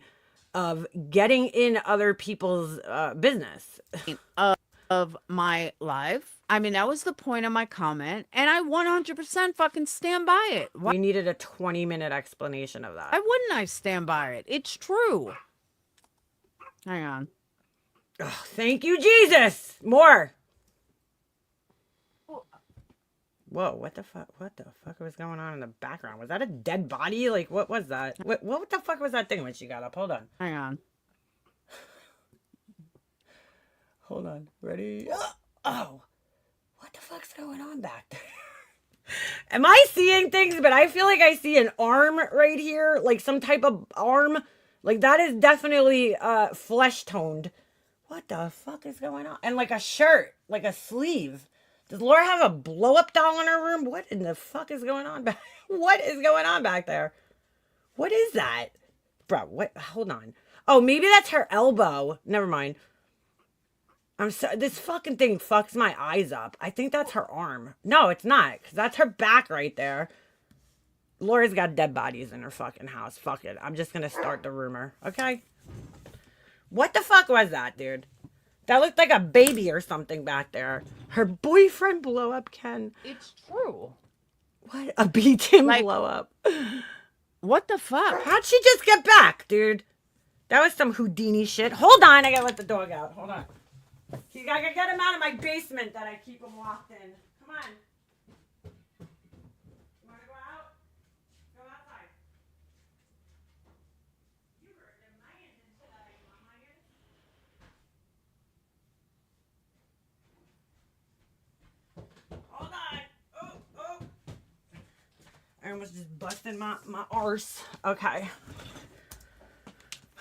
of getting in other people's business. Of my life. I mean, that was the point of my comment, and I 100% fucking stand by it. Why We needed a 20-minute explanation of that. wouldn't I stand by it? It's true. Hang on. Oh, thank you, Jesus. More. Whoa, what the fuck? What the fuck was going on in the background? Was that a dead body? Like, what was that? What the fuck was that thing when she got up? Hold on. Hang on. Hold on. Ready? Oh, what the fuck's going on back there? Am I seeing things? But I feel like I see an arm right here, like some type of arm. Like that is definitely flesh toned. What the fuck is going on? And like a shirt, like a sleeve. Does Laura have a blow up doll in her room? What in the fuck is going on back? What is going on back there? What is that? Bro, what? Hold on. Oh, maybe that's her elbow. Never mind. I'm so, this fucking thing fucks my eyes up. I think that's her arm. No, it's not. Because that's her back right there. Laura's got dead bodies in her fucking house. Fuck it. I'm just going to start the rumor. Okay? What the fuck was that, dude? That looked like a baby or something back there. Her boyfriend blow up Ken. It's true. What? A beat-in Like- blow up. What the fuck? How'd she just get back, dude? That was some Houdini shit. Hold on. I got to let the dog out. Hold on. I gotta get him out of my basement that I keep him locked in. Come on. You wanna go out? Go outside. You heard him. I ended today, Mama. Hold on. Oh. I almost just busted my arse. Okay.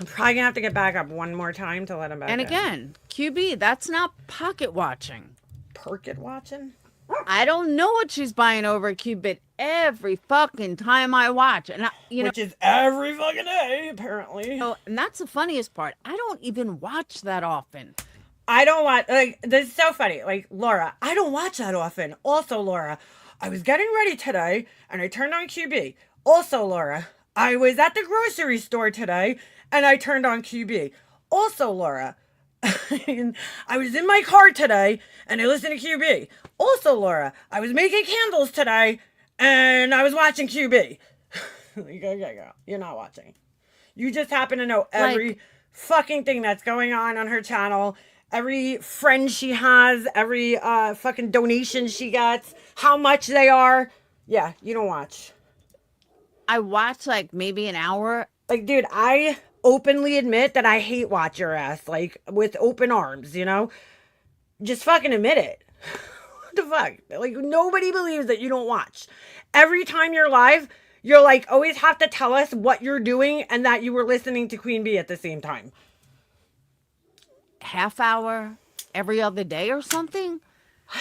I'm probably gonna have to get back up one more time to let him back And in. again, QB, that's not pocket watching. Pocket watching? I don't know what she's buying over at QB every fucking time I watch. And, Which is every fucking day, apparently. and that's the funniest part. I don't even watch that often. I don't watch, like, this is so funny. Like, Laura, I don't watch that often. Also, Laura, I was getting ready today and I turned on QB. Also, Laura, I was at the grocery store today and I turned on QB. Also, Laura, I was in my car today and I listened to QB. Also, Laura, I was making candles today and I was watching QB. Okay, girl, you're not watching. You just happen to know every fucking thing that's going on her channel, every friend she has, every fucking donation she gets, how much they are. Yeah, you don't watch. I watch like maybe an hour. Like, dude, I openly admit that I hate watch your ass, like, with open arms, you know? Just fucking admit it. What the fuck? Like, nobody believes that you don't watch. Every time you're live, you're like, always have to tell us what you're doing and that you were listening to Queen Bee at the same time. Half hour every other day or something.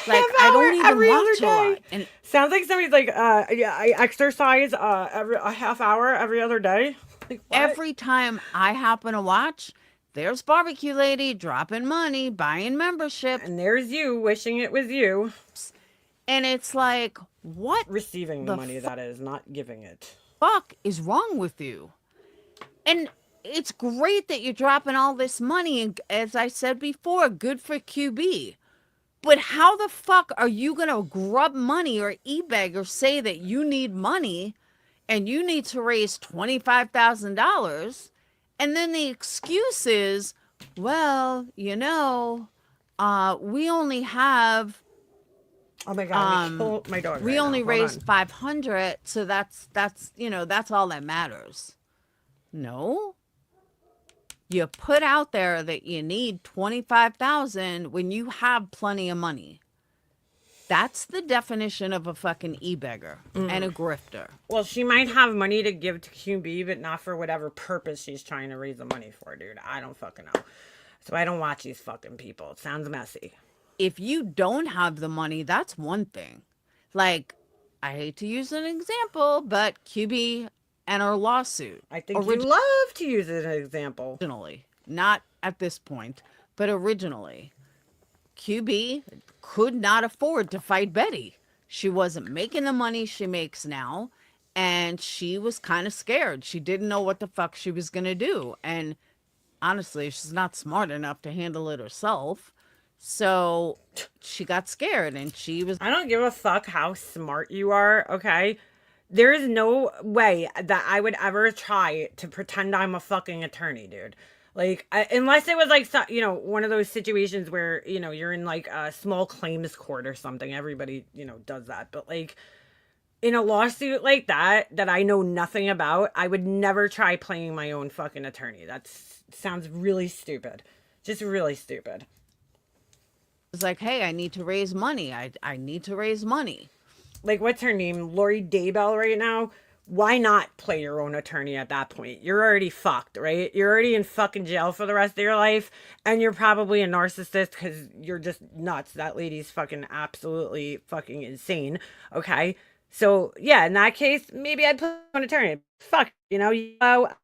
Like, Half I hour don't even every watch other a day. lot. And Sounds like somebody's like, yeah, I exercise a half hour every other day. Like, what? every time I happen to watch, there's barbecue lady dropping money, buying membership. And there's you wishing it was you. And it's like, what Receiving the The money, that is, not giving it. fuck is wrong with you? And it's great that you're dropping all this money. And as I said before, good for QB. But how the fuck are you going to grub money or e-beg or say that you need money and you need to raise $25,000? And then the excuse is, well, we only have, Oh my God, kill my dog we right only now. Hold raised on. 500. So that's all that matters. No. You put out there that you need 25,000 when you have plenty of money. That's the definition of a fucking e-beggar and a grifter. Well, she might have money to give to QB, but not for whatever purpose she's trying to raise the money for, dude. I don't fucking know. So I don't watch these fucking people. It sounds messy. If you don't have the money, that's one thing. Like, I hate to use an example, but QB and her lawsuit. I think you love to use it as an example. Originally, not at this point, but originally, QB could not afford to fight Betty. She wasn't making the money she makes now, and she was kind of scared. She didn't know what the fuck she was going to do. And honestly, she's not smart enough to handle it herself. So she got scared and she was. I don't give a fuck how smart you are, okay? There is no way that I would ever try to pretend I'm a fucking attorney, dude. Like, unless it was like, one of those situations where, you're in like a small claims court or something. Everybody, does that. But like, in a lawsuit like that I know nothing about, I would never try playing my own fucking attorney. That sounds really stupid. Just really stupid. It's like, hey, I need to raise money. I need to raise money. Like, what's her name? Lori Daybell right now? Why not play your own attorney at that point? You're already fucked, right? You're already in fucking jail for the rest of your life. And you're probably a narcissist because you're just nuts. That lady's fucking absolutely fucking insane. Okay? So, yeah, in that case, maybe I'd play my own attorney. Fuck, you only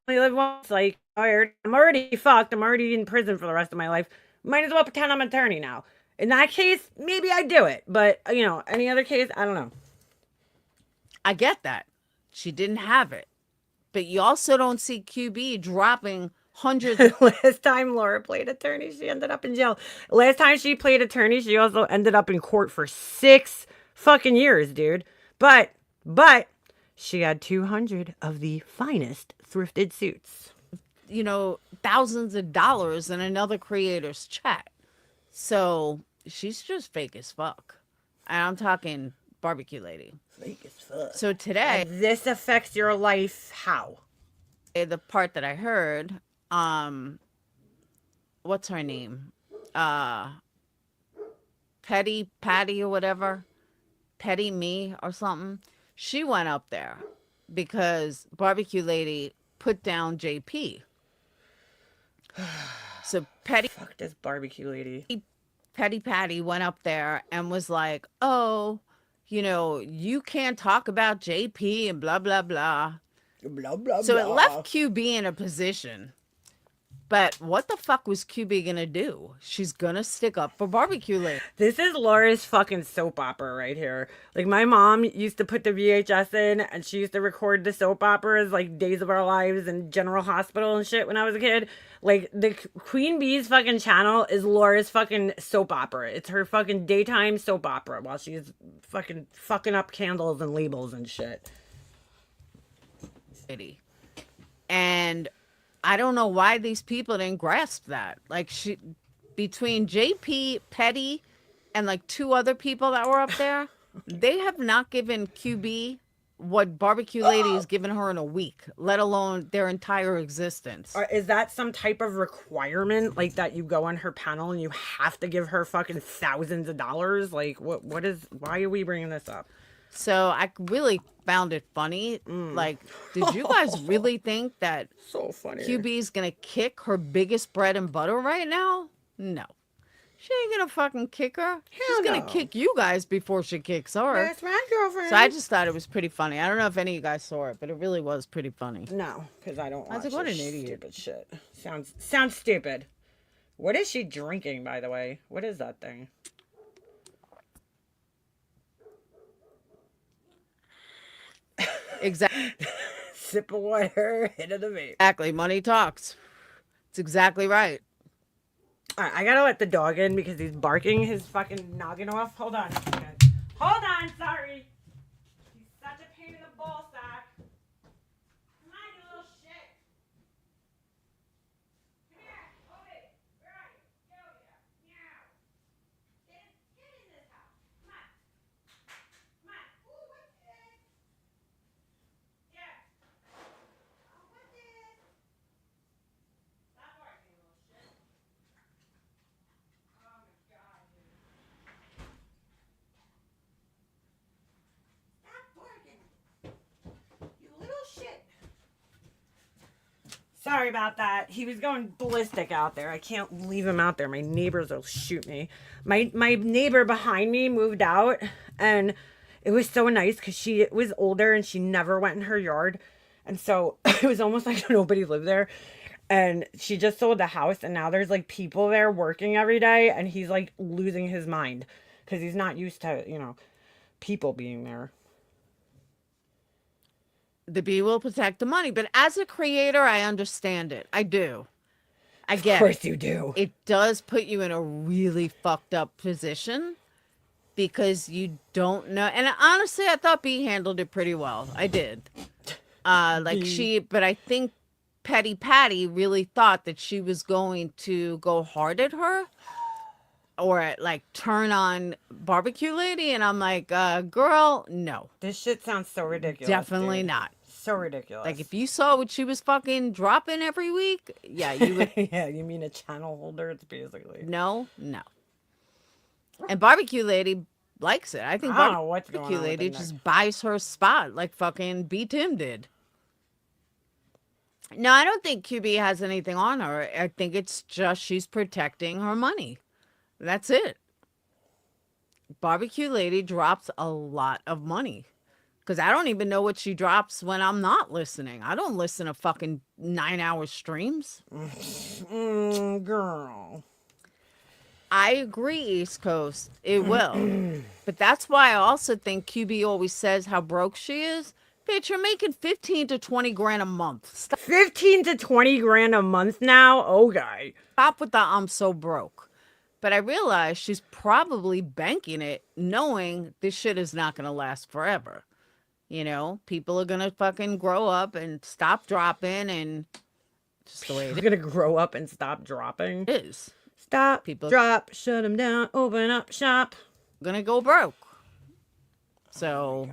live once. Like, I'm already fucked. I'm already in prison for the rest of my life. Might as well pretend I'm an attorney now. In that case, maybe I'd do it. But, any other case, I don't know. I get that. She didn't have it. But you also don't see QB dropping hundreds. Last time Laura played attorney, she ended up in jail. Last time she played attorney, she also ended up in court for 6 fucking years, dude. But she had 200 of the finest thrifted suits. Thousands of dollars in another creator's check. So she's just fake as fuck. And I'm talking barbecue lady. Fake as fuck. So today, and this affects your life how? The part that I heard, what's her name? Petty Patty or whatever. Petty Me or something. She went up there because barbecue lady put down JP. So Petty. Fuck this barbecue lady. Petty Patty went up there and was like, oh, you can't talk about JP and blah, blah, blah. Blah, blah, so blah. It left QB in a position. But what the fuck was QB going to do? She's going to stick up for barbecue lady. This is Laura's fucking soap opera right here. Like, my mom used to put the VHS in, and she used to record the soap operas, like Days of Our Lives and General Hospital and shit when I was a kid. Like, the Queen Bee's fucking channel is Laura's fucking soap opera. It's her fucking daytime soap opera while she's fucking up candles and labels and shit. And I don't know why these people didn't grasp that. Like, between JP, Petty, and like 2 other people that were up there, they have not given QB what barbecue lady has given her in a week, let alone their entire existence. Is that some type of requirement, like that you go on her panel and you have to give her fucking thousands of dollars? Like, why are we bringing this up? So I really found it funny. Like, did you guys really think that so funny QB is going to kick her biggest bread and butter right now? No. She ain't going to fucking kick her. She's going to kick you guys before she kicks her. That's my girlfriend. So I just thought it was pretty funny. I don't know if any of you guys saw it, but it really was pretty funny. No, because I don't watch like, what an idiot. Stupid shit. Sounds stupid. What is she drinking, by the way? What is that thing? Exactly. Sip of water, hit of the vape. Exactly. Money talks. It's exactly right. All right, I gotta let the dog in because he's barking his fucking noggin off. Hold on a second. Hold on, sorry. He's such a pain in the ball sack. Come on, you little shit. Come here. Obi, where are you? Get over here. Meow. Get in this house. Come on. Come on. Ooh, what's this? Yeah. Oh, what's this? Stop barking, you little shit. Oh my god, dude. Stop barking. You little shit. Sorry about that. He was going ballistic out there. I can't leave him out there. My neighbors will shoot me. My neighbor behind me moved out, and it was so nice because she was older and she never went in her yard. And so it was almost like nobody lived there. And she just sold the house, and now there's like people there working every day, and he's like losing his mind because he's not used to, people being there. The bee will protect the money. But as a creator, I understand it. I do. I get Of course it. you do. It does put you in a really fucked up position because you don't know. And honestly, I thought Bee handled it pretty well. I did. But I think Petty Patty really thought that she was going to go hard at her or like turn on Barbecue Lady. And I'm like, girl, no. This shit sounds so ridiculous. Definitely dude. not. So ridiculous. Like if you saw what she was fucking dropping every week, yeah, you would. Yeah, you mean a channel holder? It's basically. No. And Barbecue Lady likes it. I think I don't know what's going Barbecue on with Lady the just neck. buys her spot like fucking B Tim did. No, I don't think QB has anything on her. I think it's just she's protecting her money. That's it. Barbecue Lady drops a lot of money. Because I don't even know what she drops when I'm not listening. I don't listen to fucking 9-hour streams. Girl. I agree, East Coast. It will. But that's why I also think QB always says how broke she is. Bitch, you're making 15 to 20 grand a month. 15 to 20 grand a month now? Okay. Stop with the I'm so broke. But I realize she's probably banking it knowing this shit is not going to last forever. People are going to fucking grow up and stop dropping and just the way We're going to grow up and stop dropping. it is. Stop, drop, shut them down, open up shop. Gonna go broke. So,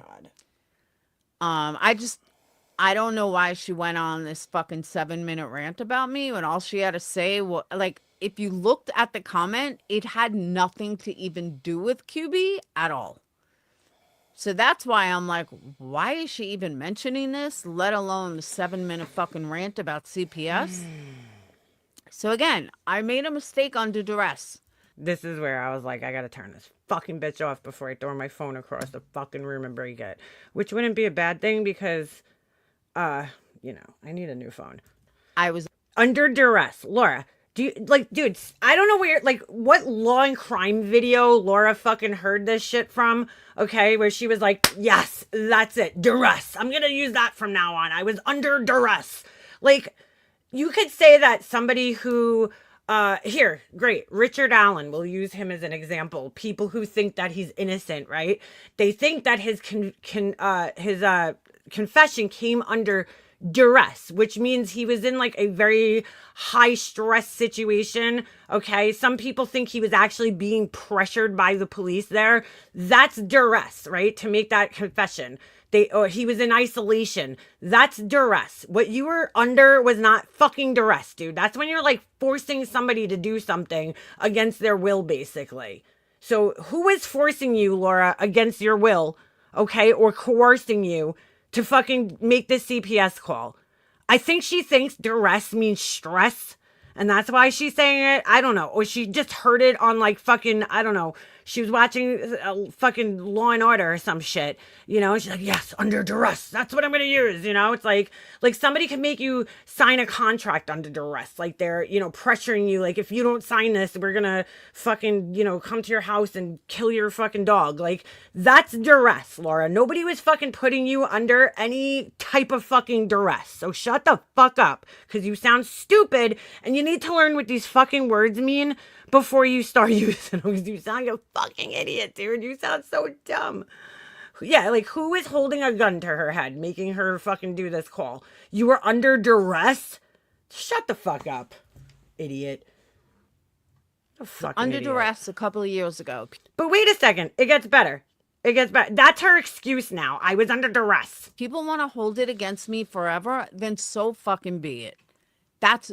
Oh my God. I don't know why she went on this fucking 7-minute rant about me when all she had to say was, like, if you looked at the comment, it had nothing to even do with QB at all. So that's why I'm like, why is she even mentioning this, let alone the 7-minute fucking rant about CPS? So again, I made a mistake under duress. This is where I was like, I gotta turn this fucking bitch off before I throw my phone across the fucking room and break it. Which wouldn't be a bad thing because, I need a new phone. I was Under duress. Laura, dude, I don't know what law and crime video Laura fucking heard this shit from, okay? Where she was like, yes, that's it, duress. I'm gonna use that from now on. I was under duress. Like, you could say that somebody who, great, Richard Allen, we'll use him as an example. People who think that he's innocent, right? They think that his confession came under duress, which means he was in like a very high stress situation. Okay. Some people think he was actually being pressured by the police there. That's duress, right? To make that confession. He was in isolation. That's duress. What you were under was not fucking duress, dude. That's when you're like forcing somebody to do something against their will, basically. So who is forcing you, Laura, against your will, okay, or coercing you to fucking make this CPS call? I think she thinks duress means stress, and that's why she's saying it. I don't know. Or she just heard it on like fucking, I don't know, she was watching a fucking Law and Order or some shit, you know, and she's like, yes, under duress, that's what I'm gonna use, you know. It's like somebody can make you sign a contract under duress, like they're, you know, pressuring you, like if you don't sign this, we're gonna fucking, you know, come to your house and kill your fucking dog. Like that's duress, Laura. Nobody was fucking putting you under any type of fucking duress, so shut the fuck up, because you sound stupid and you need to learn what these fucking words mean before you start using them, because you sound like a fucking idiot, dude. You sound so dumb. Yeah, like who is holding a gun to her head, making her fucking do this call? You were under duress? Shut the fuck up, idiot. Under duress a couple of years ago. But wait a second. It gets better. It gets better. That's her excuse now. I was under duress. People want to hold it against me forever, then so fucking be it.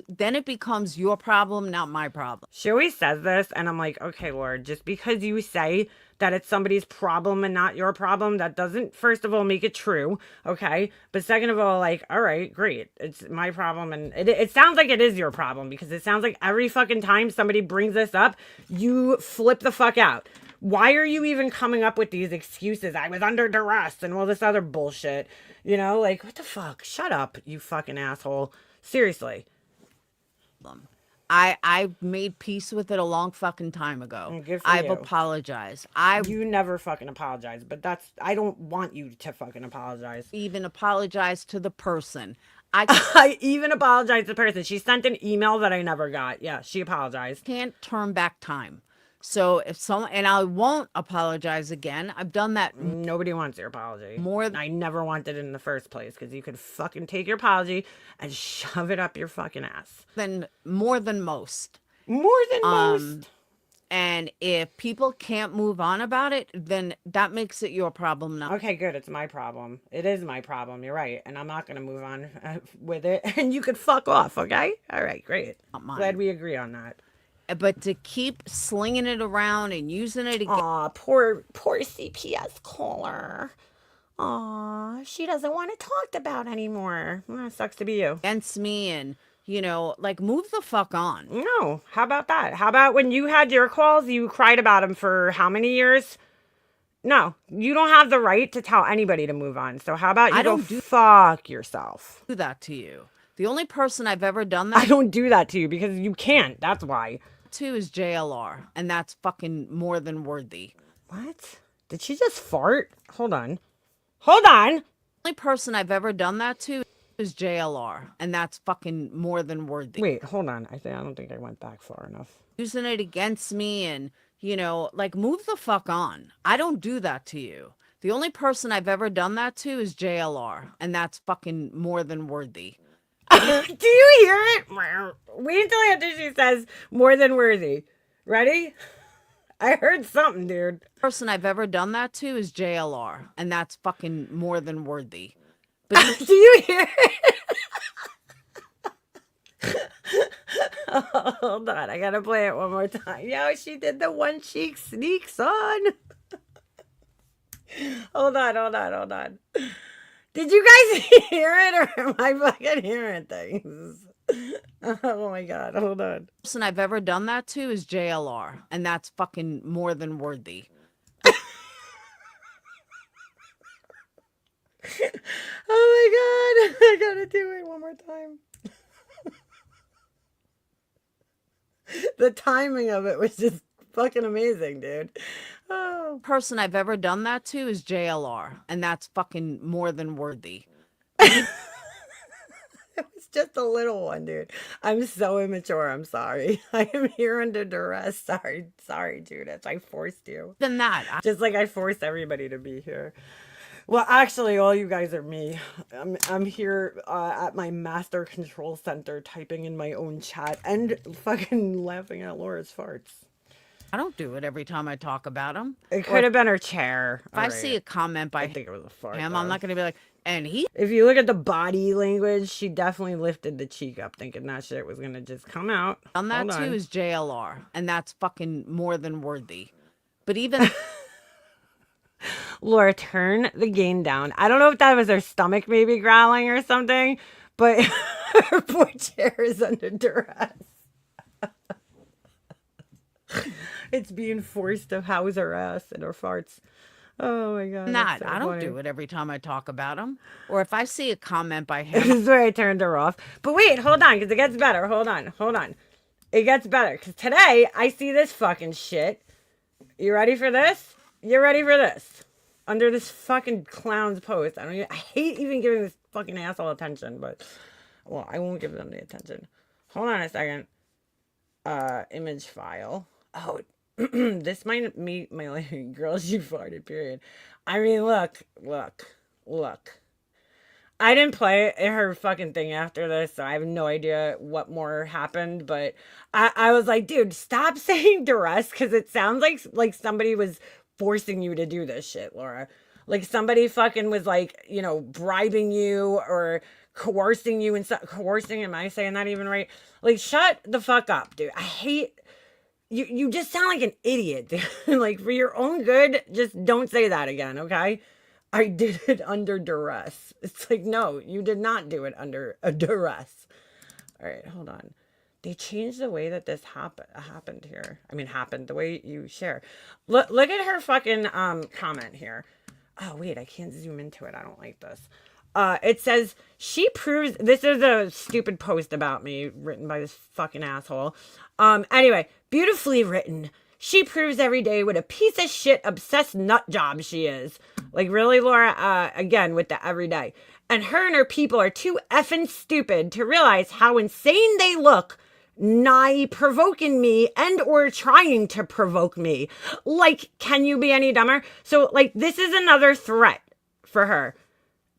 Then it becomes your problem, not my problem. She always says this, and I'm like, okay, Lord, just because you say that it's somebody's problem and not your problem, that doesn't, first of all, make it true, okay? But second of all, like, all right, great. It's my problem, and it sounds like it is your problem, because it sounds like every fucking time somebody brings this up, you flip the fuck out. Why are you even coming up with these excuses? I was under duress and all this other bullshit. You know, like, what the fuck? Shut up, you fucking asshole. Seriously. I've made peace with it a long fucking time ago. Good for I've you. apologized. You never fucking apologize, but I don't want you to fucking apologize. Even apologized to the person. I even apologized to the person. She sent an email that I never got. Yeah, she apologized. Can't turn back time. So if someone, and I won't apologize again. I've done that. Nobody wants your apology. More. I never wanted it in the first place, because you could fucking take your apology and shove it up your fucking ass. More than most. More than most. And if people can't move on about it, then that makes it your problem now. Okay, good. It's my problem. It is my problem. You're right. And I'm not going to move on with it. And you could fuck off, okay? All right, great. Glad we agree on that. But to keep slinging it around and using it again. Aw, poor CPS caller. Aw, she doesn't want it talked about anymore. That sucks to be you. Against me and, you know, like, move the fuck on. No, how about that? How about when you had your calls, you cried about them for how many years? No, you don't have the right to tell anybody to move on. So how about you fuck yourself? Do that to you. The only person I've ever done that. I don't do that to you because you can't. That's why. To is JLR, and that's fucking more than worthy. What? Did she just fart? Hold on. Hold on. The only person I've ever done that to is JLR, and that's fucking more than worthy. Wait, hold on. I don't think I went back far enough. Using it against me and, you know, like, move the fuck on. I don't do that to you. The only person I've ever done that to is JLR, and that's fucking more than worthy. Do you hear it? Wait until after she says more than worthy. Ready? I heard something, dude. The person I've ever done that to is JLR, and that's fucking more than worthy. But do you hear it? Oh, hold on. I gotta play it one more time. Yo, she did the one cheek sneaks on. Hold on. Did you guys hear it, or am I fucking hearing things? Oh my God, hold on. The person I've ever done that to is JLR, and that's fucking more than worthy. Oh my God, I gotta do it one more time. The timing of it was just fucking amazing, dude. Oh. Person I've ever done that to is JLR, and that's fucking more than worthy. It was just a little one, dude. I'm so immature. I'm sorry. I am here under duress. Sorry, Judith. I forced you. Than that, just like I forced everybody to be here. Well, actually, all you guys are me. I'm here at my master control center, typing in my own chat and fucking laughing at Laura's farts. I don't do it every time I talk about him. It could have been her chair. If I see a comment by I think it was a fart, him, though. I'm not going to be like, and he. If you look at the body language, she definitely lifted the cheek up, thinking that shit was going to just come out. On that too is JLR, and that's fucking more than worthy. But even. Laura, turn the gain down. I don't know if that was her stomach maybe growling or something, but her poor chair is under duress. It's being forced to house her ass and her farts. Oh my god, that's Not. so I don't funny. do it every time I talk about him. Or if I see a comment by This him, is where I turned her off. But wait, hold on, because it gets better. Hold on. It gets better. Because today, I see this fucking shit. You ready for this? You ready for this? Under this fucking clown's post. I hate even giving this fucking asshole attention, but, well, I won't give them the attention. Hold on a second. Image file. Oh, this might meet my like, girl, she farted, period. I mean, look. I didn't play her fucking thing after this, so I have no idea what more happened. But I was like, dude, stop saying duress because it sounds like somebody was forcing you to do this shit, Laura. Like somebody fucking was like, bribing you or coercing you and stuff. Coercing, am I saying that even right? Like, shut the fuck up, dude. I hate you. You just sound like an idiot, dude. Like for your own good, just don't say that again, okay? I did it under duress. It's like, no, you did not do it under a duress. All right, hold on. They changed the way that this happened here. I mean, happened the way you share. Look at her fucking comment here. Oh wait, I can't zoom into it. I don't like this. It says she proves. This is a stupid post about me written by this fucking asshole. Anyway, beautifully written. She proves every day what a piece of shit obsessed nut job she is. Like, really, Laura? Again, with the every day. And her people are too effing stupid to realize how insane they look, nigh provoking me and or trying to provoke me. Like, can you be any dumber? So, like, this is another threat for her.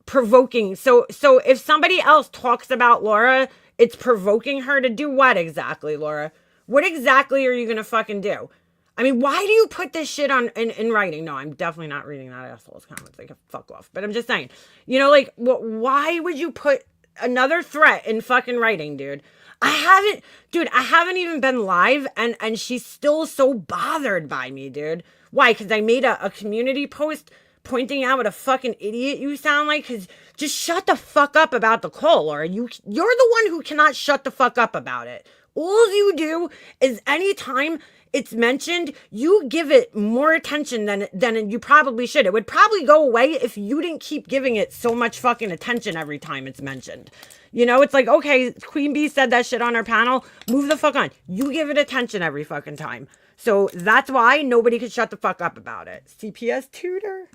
Provoking. So if somebody else talks about Laura, it's provoking her to do what exactly, Laura? What exactly are you going to fucking do? I mean, why do you put this shit on in writing? No, I'm definitely not reading that asshole's comments. Like, fuck off. But I'm just saying, why would you put another threat in fucking writing, dude? I haven't even been live and she's still so bothered by me, dude. Why? Because I made a community post pointing out what a fucking idiot you sound like? Because just shut the fuck up about the call, Laura. You're the one who cannot shut the fuck up about it. All you do is anytime it's mentioned, you give it more attention than you probably should. It would probably go away if you didn't keep giving it so much fucking attention every time it's mentioned. It's like, okay, Queen Bee said that shit on her panel. Move the fuck on. You give it attention every fucking time. So that's why nobody could shut the fuck up about it. CPS tutor.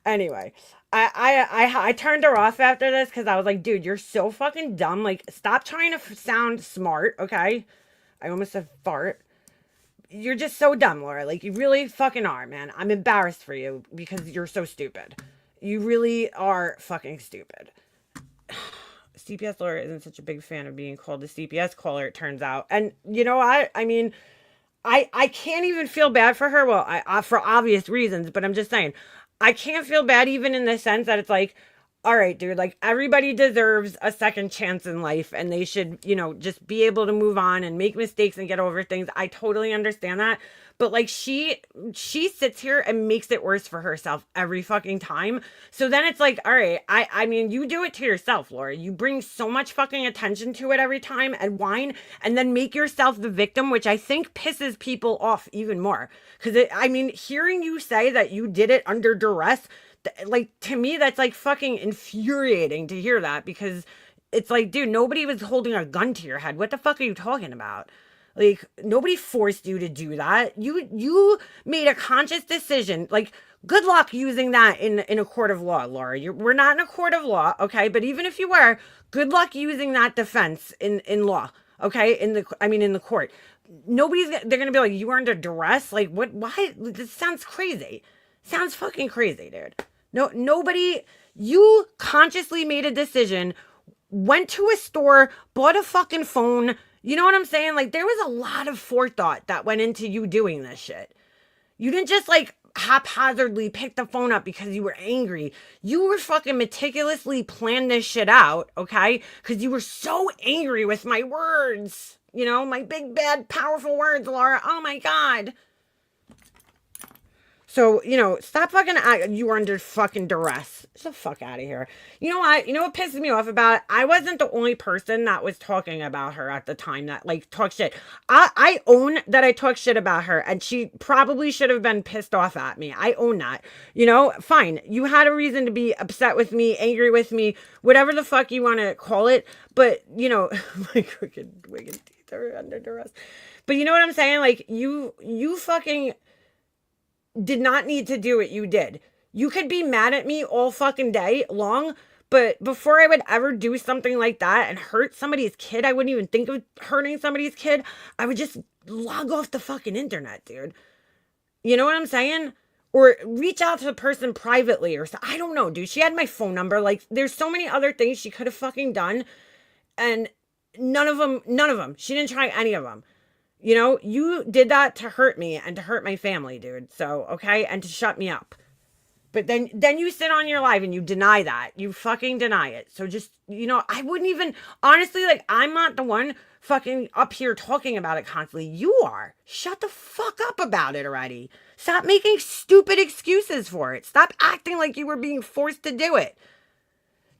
Anyway, I turned her off after this because I was like, dude, you're so fucking dumb. Like, stop trying to sound smart, okay? I almost said fart. You're just so dumb, Laura. Like, you really fucking are, man. I'm embarrassed for you because you're so stupid. You really are fucking stupid. CPS Laura isn't such a big fan of being called the CPS caller, it turns out. And you know what? I mean, I can't even feel bad for her. Well, I for obvious reasons, but I'm just saying, I can't feel bad even in the sense that it's like, all right, dude, like everybody deserves a second chance in life and they should, just be able to move on and make mistakes and get over things. I totally understand that. But like she sits here and makes it worse for herself every fucking time. So then it's like, all right, I mean, you do it to yourself, Laura. You bring so much fucking attention to it every time and whine and then make yourself the victim, which I think pisses people off even more. Because I mean, hearing you say that you did it under duress, like to me, that's like fucking infuriating to hear that because it's like, dude, nobody was holding a gun to your head. What the fuck are you talking about? Like, nobody forced you to do that. You made a conscious decision. Like, good luck using that in a court of law, Laura. We're not in a court of law, okay? But even if you were, good luck using that defense in law, okay? In the court. They're gonna be like, you were under duress? Like, what? Why? This sounds crazy. Sounds fucking crazy, dude. No, nobody. You consciously made a decision, went to a store, bought a fucking phone. You know what I'm saying? Like, there was a lot of forethought that went into you doing this shit. You didn't just, like, haphazardly pick the phone up because you were angry. You were fucking meticulously planned this shit out, okay? Because you were so angry with my words. My big, bad, powerful words, Laura. Oh, my God. So, stop fucking, you were under fucking duress. Get the fuck out of here. You know what? You know what pisses me off about it? I wasn't the only person that was talking about her at the time that, like, talk shit. I own that I talk shit about her, and she probably should have been pissed off at me. I own that. Fine. You had a reason to be upset with me, angry with me, whatever the fuck you want to call it. But, my crooked, wicked teeth are under duress. But you know what I'm saying? Like, you fucking did not need to do what you did. You could be mad at me all fucking day long, but before I would ever do something like that and hurt somebody's kid, I wouldn't even think of hurting somebody's kid. I would just log off the fucking internet, dude. You know what I'm saying? Or reach out to the person privately or so. I don't know, dude. She had my phone number. Like, there's so many other things she could have fucking done. And none of them. She didn't try any of them. You did that to hurt me and to hurt my family, dude. So, okay? And to shut me up. But then you sit on your live and you deny that. You fucking deny it. So just, I wouldn't even, honestly, like, I'm not the one fucking up here talking about it constantly. You are. Shut the fuck up about it already. Stop making stupid excuses for it. Stop acting like you were being forced to do it.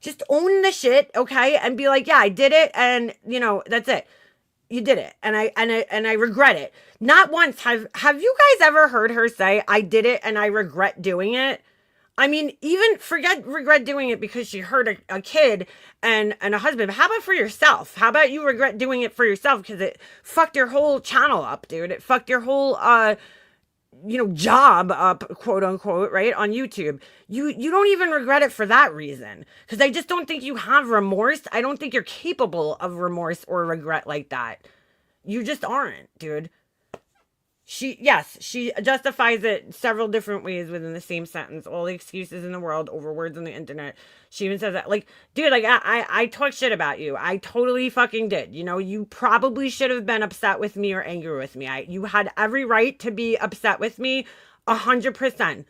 Just own the shit, okay? And be like, yeah, I did it. And, that's it. You did it, and I regret it. Not once have you guys ever heard her say, I did it and I regret doing it? I mean, even forget regret doing it because she hurt a kid and a husband. But how about for yourself? How about you regret doing it for yourself because it fucked your whole channel up, dude? It fucked your whole job up, quote unquote, right, on YouTube. You don't even regret it for that reason, because I just don't think you have remorse. I don't think you're capable of remorse or regret like that. You just aren't, dude. She justifies it several different ways within the same sentence. All the excuses in the world over words on the internet. She even says that, like, dude, like, I talk shit about you. I totally fucking did. You probably should have been upset with me or angry with me. You had every right to be upset with me, 100%.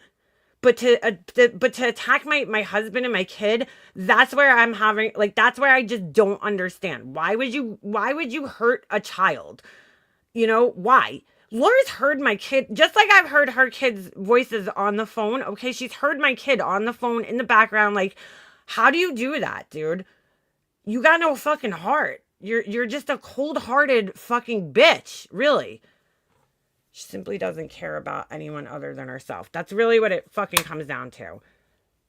But to attack my husband and my kid, that's where I'm having, like, that's where I just don't understand. Why would you hurt a child? Why? Laura's heard my kid, just like I've heard her kids' voices on the phone. Okay, she's heard my kid on the phone in the background. Like, how do you do that, dude? You got no fucking heart. You're just a cold-hearted fucking bitch, really. She simply doesn't care about anyone other than herself. That's really what it fucking comes down to.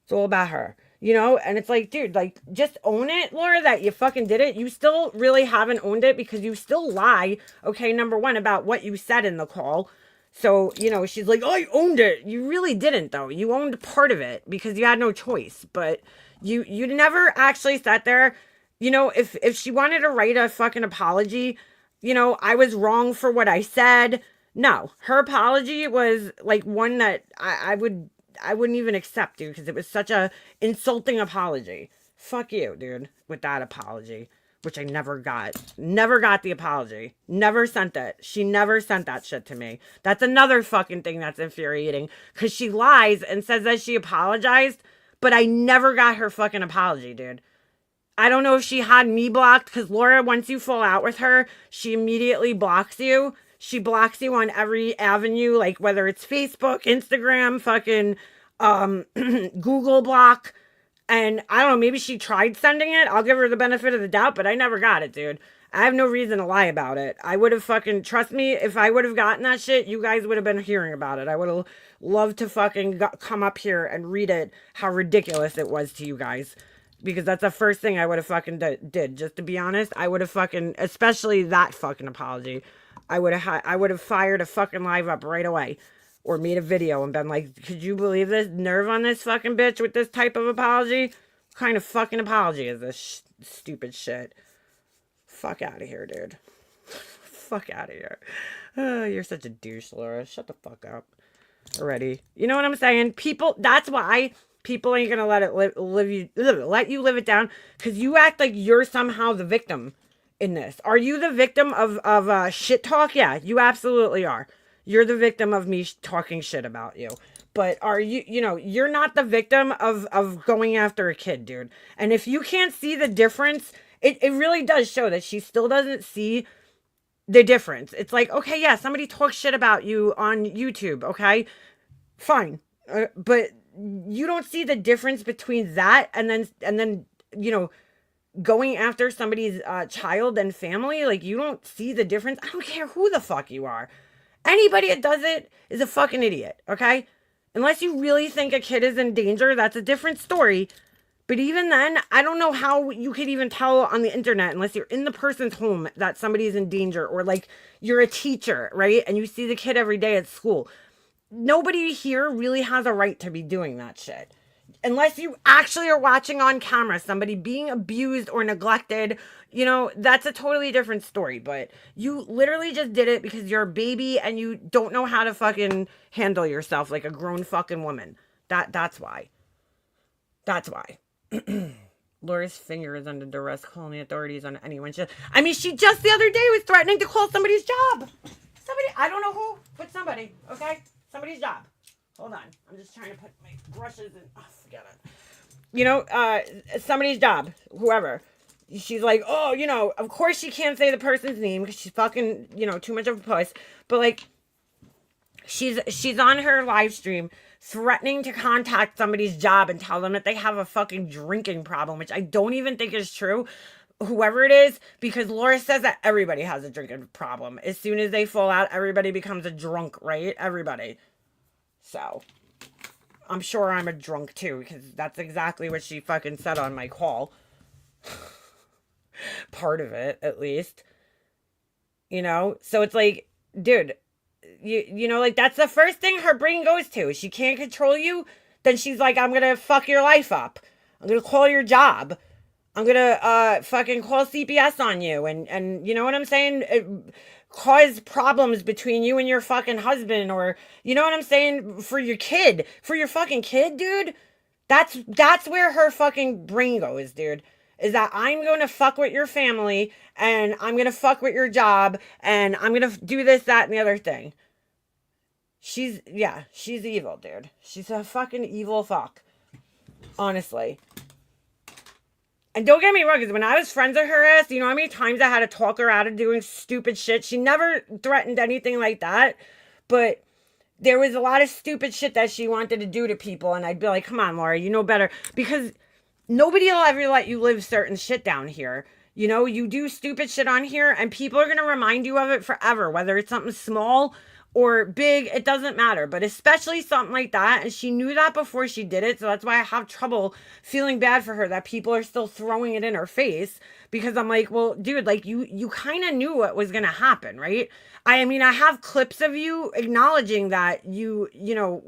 It's all about her. And it's like, dude, like, just own it, Laura, that you fucking did it. You still really haven't owned it because you still lie, okay, number one, about what you said in the call. So, she's like, oh, I owned it. You really didn't, though. You owned part of it because you had no choice. But you never actually sat there. If she wanted to write a fucking apology, I was wrong for what I said. No, her apology was like one that I wouldn't even accept, dude, because it was such a insulting apology. Fuck you, dude, with that apology, which I never got. Never got the apology. Never sent it. She never sent that shit to me. That's another fucking thing that's infuriating, because she lies and says that she apologized, but I never got her fucking apology, dude. I don't know if she had me blocked, because Laura, once you fall out with her, she immediately blocks you. She blocks you on every avenue, like whether it's Facebook, Instagram, fucking Google block. And I don't know, maybe she tried sending it. I'll give her the benefit of the doubt, but I never got it, dude. I have no reason to lie about it. I would have fucking, trust me, if I would have gotten that shit, you guys would have been hearing about it. I would have loved to fucking come up here and read it, how ridiculous it was to you guys. Because that's the first thing I would have fucking did. Just to be honest, I would have fucking, especially that fucking apology. I would have fired a fucking live up right away, or made a video and been like, could you believe this nerve on this fucking bitch with this type of apology? What kind of fucking apology is this stupid shit? Fuck out of here, dude. Fuck out of here. You're such a douche, Laura. Shut the fuck up already. You know what I'm saying? That's why people ain't gonna let you live it down, because you act like you're somehow the victim in this. Are you the victim of shit talk? Yeah, you absolutely are. You're the victim of me talking shit about you. But are you, you're not the victim of going after a kid, dude. And if you can't see the difference, it really does show that she still doesn't see the difference. It's like, okay, yeah, somebody talks shit about you on YouTube, okay? fine. But you don't see the difference between that and then, you know, going after somebody's child and family. Like, you don't see the difference. I don't care who the fuck you are. Anybody that does it is a fucking idiot, okay? Unless you really think a kid is in danger, that's a different story. But even then, I don't know how you could even tell on the internet unless you're in the person's home that somebody is in danger, or like you're a teacher, right? And you see the kid every day at school. Nobody here really has a right to be doing that shit. Unless you actually are watching on camera somebody being abused or neglected, you know, that's a totally different story. But you literally just did it because you're a baby and you don't know how to fucking handle yourself like a grown fucking woman. That's why. That's why. Laura's finger is under duress, calling the authorities on anyone. She just the other day was threatening to call somebody's job. Somebody, I don't know who, but somebody, okay? Somebody's job. Hold on. I'm just trying to put my brushes in. Oh, forget it. You know, somebody's job, whoever. She's like, oh, you know, of course she can't say the person's name because she's fucking, you know, too much of a puss. But like, she's on her live stream threatening to contact somebody's job and tell them that they have a fucking drinking problem, which I don't even think is true. Whoever it is, because Laura says that everybody has a drinking problem. As soon as they fall out, everybody becomes a drunk, right? Everybody. So, I'm sure I'm a drunk too, because that's exactly what she fucking said on my call. Part of it, at least. You know? So it's like, dude, you know, like, that's the first thing her brain goes to. She can't control you, then she's like, I'm gonna fuck your life up. I'm gonna call your job. I'm gonna fucking call CPS on you, and you know what I'm saying? Cause problems between you and your fucking husband, or you know what I'm saying, for your kid, for your fucking kid, dude. That's where her fucking brain goes, dude. Is that I'm going to fuck with your family, and I'm going to fuck with your job, and I'm going to do this, that, and the other thing. She's evil, dude. She's a fucking evil fuck. Honestly. And don't get me wrong, because when I was friends with her ass, you know how many times I had to talk her out of doing stupid shit? She never threatened anything like that. But there was a lot of stupid shit that she wanted to do to people. And I'd be like, come on, Laura, you know better. Because nobody will ever let you live certain shit down here. You know, you do stupid shit on here and people are going to remind you of it forever. Whether it's something small or big, it doesn't matter. But especially something like that. And she knew that before she did it. So that's why I have trouble feeling bad for her that people are still throwing it in her face. Because I'm like, well, dude, like you kind of knew what was going to happen, right? I mean, I have clips of you acknowledging that you know,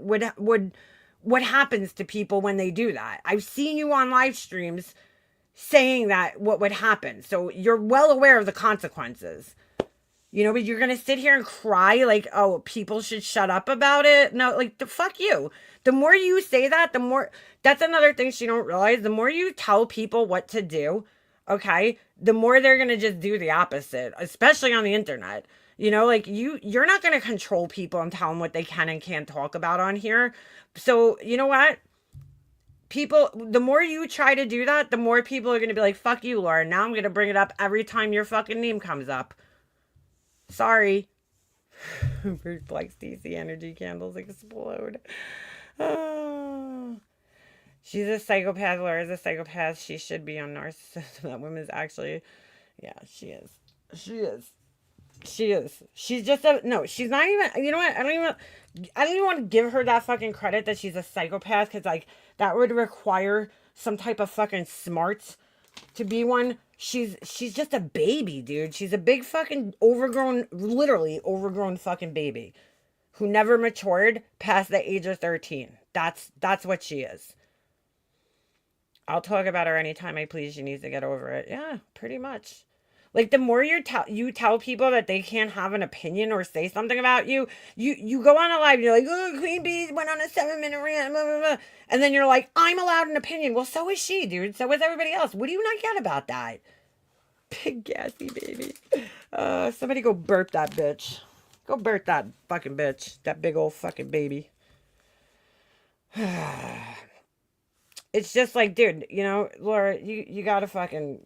what happens to people when they do that. I've seen you on live streams saying that what would happen. So you're well aware of the consequences. You know, but you're going to sit here and cry like, oh, people should shut up about it. No, like, the fuck you. The more you say that, the more, that's another thing she don't realize. The more you tell people what to do, okay, the more they're going to just do the opposite, especially on the internet. You know, like, you're not going to control people and tell them what they can and can't talk about on here. So, you know what? People, the more you try to do that, the more people are going to be like, fuck you, Laura. Now I'm going to bring it up every time your fucking name comes up. Sorry. Bruce Black's DC energy candles explode. Oh. She's a psychopath. Laura's a psychopath. She should be on narcissism. That woman's actually, yeah, she is. She is. She is. She's just a, no, she's not even, you know what? I don't even want to give her that fucking credit that she's a psychopath, because, like, that would require some type of fucking smarts to be one. She's just a baby, dude. She's a big fucking overgrown, literally overgrown fucking baby who never matured past the age of 13. That's what she is. I'll talk about her anytime I please. She needs to get over it. Yeah, pretty much. Like, the more you tell people that they can't have an opinion or say something about you, you go on a live, you're like, oh, Queen Bee went on a 7-minute rant, blah, blah, blah. And then you're like, I'm allowed an opinion. Well, so is she, dude. So is everybody else. What do you not get about that? Big gassy baby. Somebody go burp that bitch. Go burp that fucking bitch. That big old fucking baby. It's just like, dude, you know, Laura, you gotta fucking,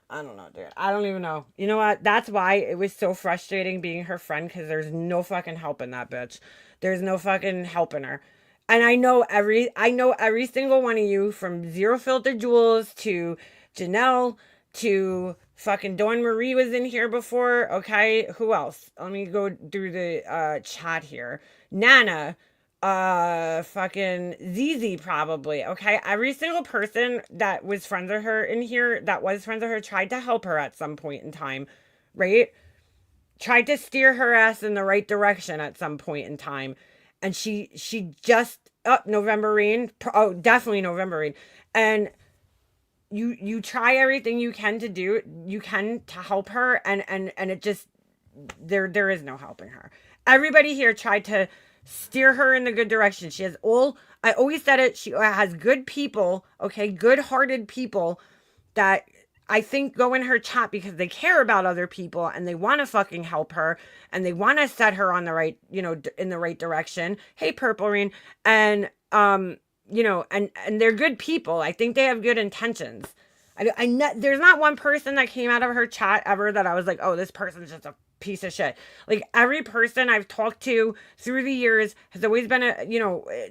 I don't know, dude. I don't even know. You know what? That's why it was so frustrating being her friend, because there's no fucking helping that bitch. There's no fucking helping her. And I know every single one of you, from Zero Filter Jules to Janelle to fucking Dawn Marie was in here before. Okay, who else? Let me go through the chat here. Nana, fucking Zizi probably. Okay, every single person that was friends with her in here, that was friends with her, tried to help her at some point in time, right? Tried to steer her ass in the right direction at some point in time, and she just November Rain. Oh, definitely November Rain. And you try everything you can to help her, and it just, there is no helping her. Everybody here tried to steer her in the good direction. She has all, I always said it, she has good people, okay, good-hearted people that I think go in her chat because they care about other people and they want to fucking help her and they want to set her on the right, in the right direction. Hey, Purple Rain. And, and they're good people. I think they have good intentions. There's not one person that came out of her chat ever that I was like, oh, this person's just a piece of shit. Like, every person I've talked to through the years has always been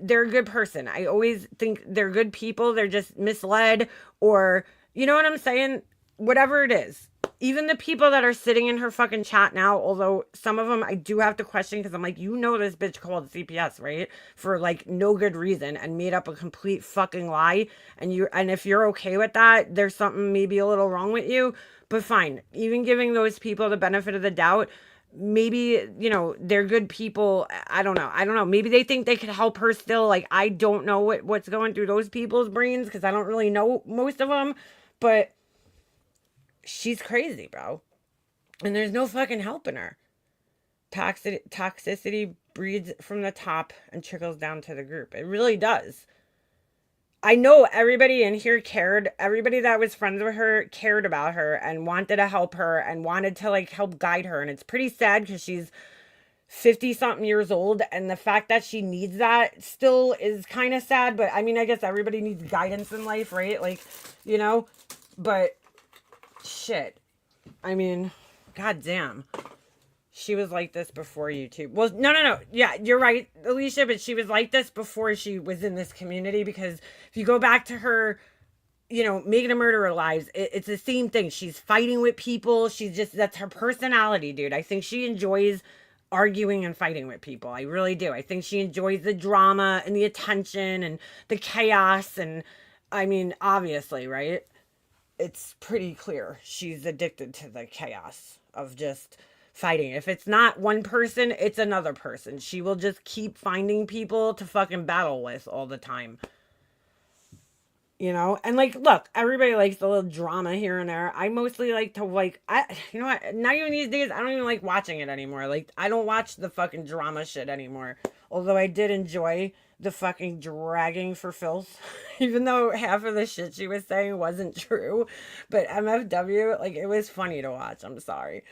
they're a good person. I always think they're good people. They're just misled, or, you know what I'm saying? Whatever it is. Even the people that are sitting in her fucking chat now, although some of them I do have to question, because I'm like, this bitch called CPS, right? For like no good reason, and made up a complete fucking lie. And if you're okay with that, there's something maybe a little wrong with you. But fine. Even giving those people the benefit of the doubt, maybe, they're good people. I don't know. Maybe they think they could help her still. Like, I don't know what's going through those people's brains, because I don't really know most of them. But she's crazy, bro. And there's no fucking helping her. Toxicity breeds from the top and trickles down to the group. It really does. I know everybody in here cared. Everybody that was friends with her cared about her and wanted to help her and wanted to like help guide her. And it's pretty sad because she's 50 something years old. And the fact that she needs that still is kind of sad. But I mean, I guess everybody needs guidance in life, right? Like, but shit. I mean, goddamn. She was like this before YouTube. Well, no. Yeah, you're right, Alicia, but she was like this before she was in this community, because if you go back to her, Making a Murderer lives, it's the same thing. She's fighting with people. That's her personality, dude. I think she enjoys arguing and fighting with people. I really do. I think she enjoys the drama and the attention and the chaos. And I mean, obviously, right? It's pretty clear she's addicted to the chaos of just fighting. If it's not one person, it's another person. She will just keep finding people to fucking battle with all the time. And like, look, everybody likes the little drama here and there. I mostly like to you know what? Not even these days, I don't even like watching it anymore. Like, I don't watch the fucking drama shit anymore. Although I did enjoy the fucking dragging for filth, even though half of the shit she was saying wasn't true. But MFW, like, it was funny to watch. I'm sorry.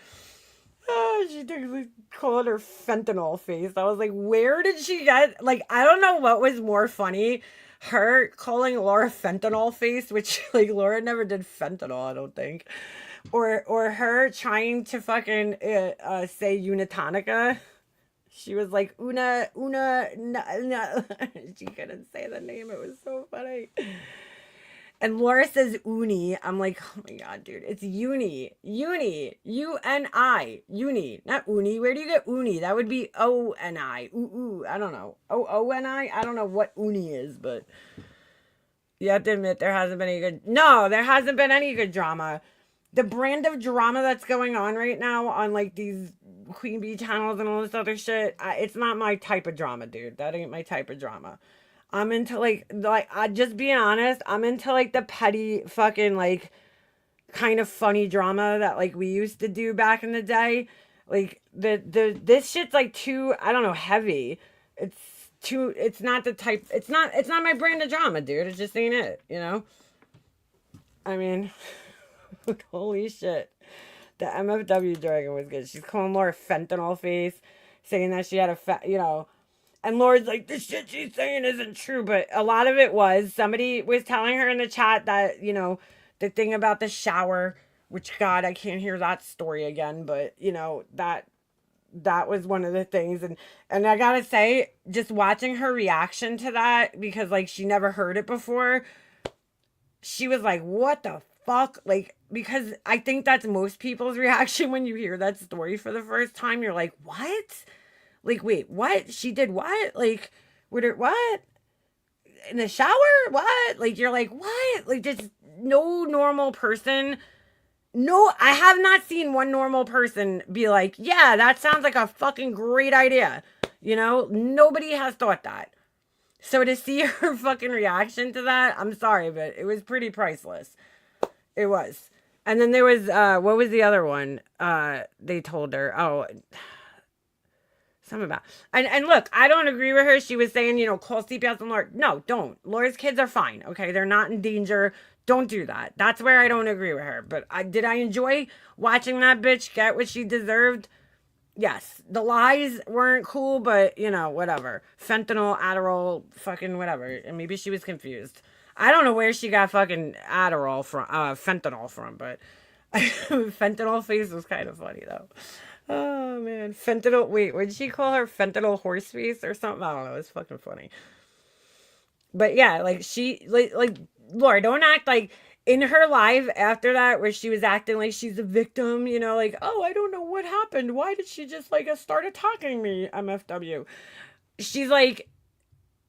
Oh, she called her fentanyl face. I was like, where did she get, like, I don't know what was more funny. Her calling Laura fentanyl face, which, like, Laura never did fentanyl, I don't think. Or her trying to fucking say unitonica. She was like, una, na. She couldn't say the name. It was so funny. And Laura says uni. I'm like, oh my God, dude. It's uni. Uni. U-N-I. Uni. Not uni. Where do you get uni? That would be O-N-I. Ooh. I don't know. O-O-N-I? I don't know what uni is, but you have to admit there hasn't been any good. No, there hasn't been any good drama. The brand of drama that's going on right now on like these Queen Bee channels and all this other shit, it's not my type of drama, dude. That ain't my type of drama. I'm into like I just being honest, I'm into like the petty fucking like kind of funny drama that like we used to do back in the day. Like this shit's like too, I don't know, heavy. It's not the type, it's not my brand of drama, dude. It just ain't it, I mean, holy shit. The MFW dragon was good. She's calling Laura fentanyl face, saying that she had a and Laura's like, the shit she's saying isn't true. But a lot of it was, somebody was telling her in the chat that, the thing about the shower, which, God, I can't hear that story again. But, that that was one of the things. And I gotta say, just watching her reaction to that, because like she never heard it before, she was like, what the fuck? Like, because I think that's most people's reaction when you hear that story for the first time. You're like, what? Like, wait, what? She did what? Like, what? In the shower? What? Like, you're like, what? Like, just no normal person. No, I have not seen one normal person be like, yeah, that sounds like a fucking great idea. You know, nobody has thought that. So to see her fucking reaction to that, I'm sorry, but it was pretty priceless. It was. And then there was, what was the other one? They told her, oh, something about, and look, I don't agree with her. She was saying, call CPS on Laura. No, don't. Laura's kids are fine. Okay. They're not in danger. Don't do that. That's where I don't agree with her. But did I enjoy watching that bitch get what she deserved? Yes. The lies weren't cool, but whatever. Fentanyl, Adderall, fucking whatever. And maybe she was confused. I don't know where she got fucking Adderall from, fentanyl from, but fentanyl face was kind of funny though. Oh man, fentanyl. Wait, what did she call her? Fentanyl horse face or something? I don't know. It's fucking funny. But yeah, like she, like Laura, don't act like in her live after that, where she was acting like she's a victim. Like, oh, I don't know what happened. Why did she just like start attacking me? MFW. She's like,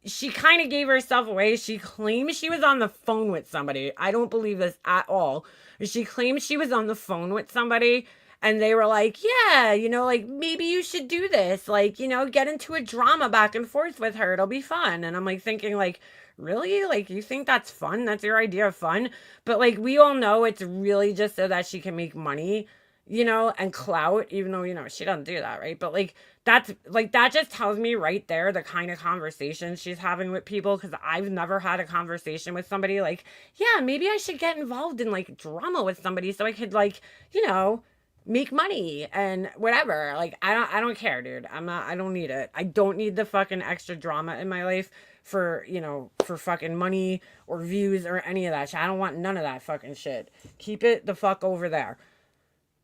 she kind of gave herself away. She claimed she was on the phone with somebody. I don't believe this at all. She claimed she was on the phone with somebody. And they were like, yeah, like maybe you should do this. Like, get into a drama back and forth with her. It'll be fun. And I'm like thinking like, really? Like, you think that's fun? That's your idea of fun? But like, we all know it's really just so that she can make money, and clout, even though, she doesn't do that, right? But like, that's like, that just tells me right there the kind of conversations she's having with people. Cause I've never had a conversation with somebody like, yeah, maybe I should get involved in like drama with somebody so I could like, make money and whatever. Like, I don't care, dude. I don't need it. I don't need the fucking extra drama in my life for, for fucking money or views or any of that shit. I don't want none of that fucking shit. Keep it the fuck over there.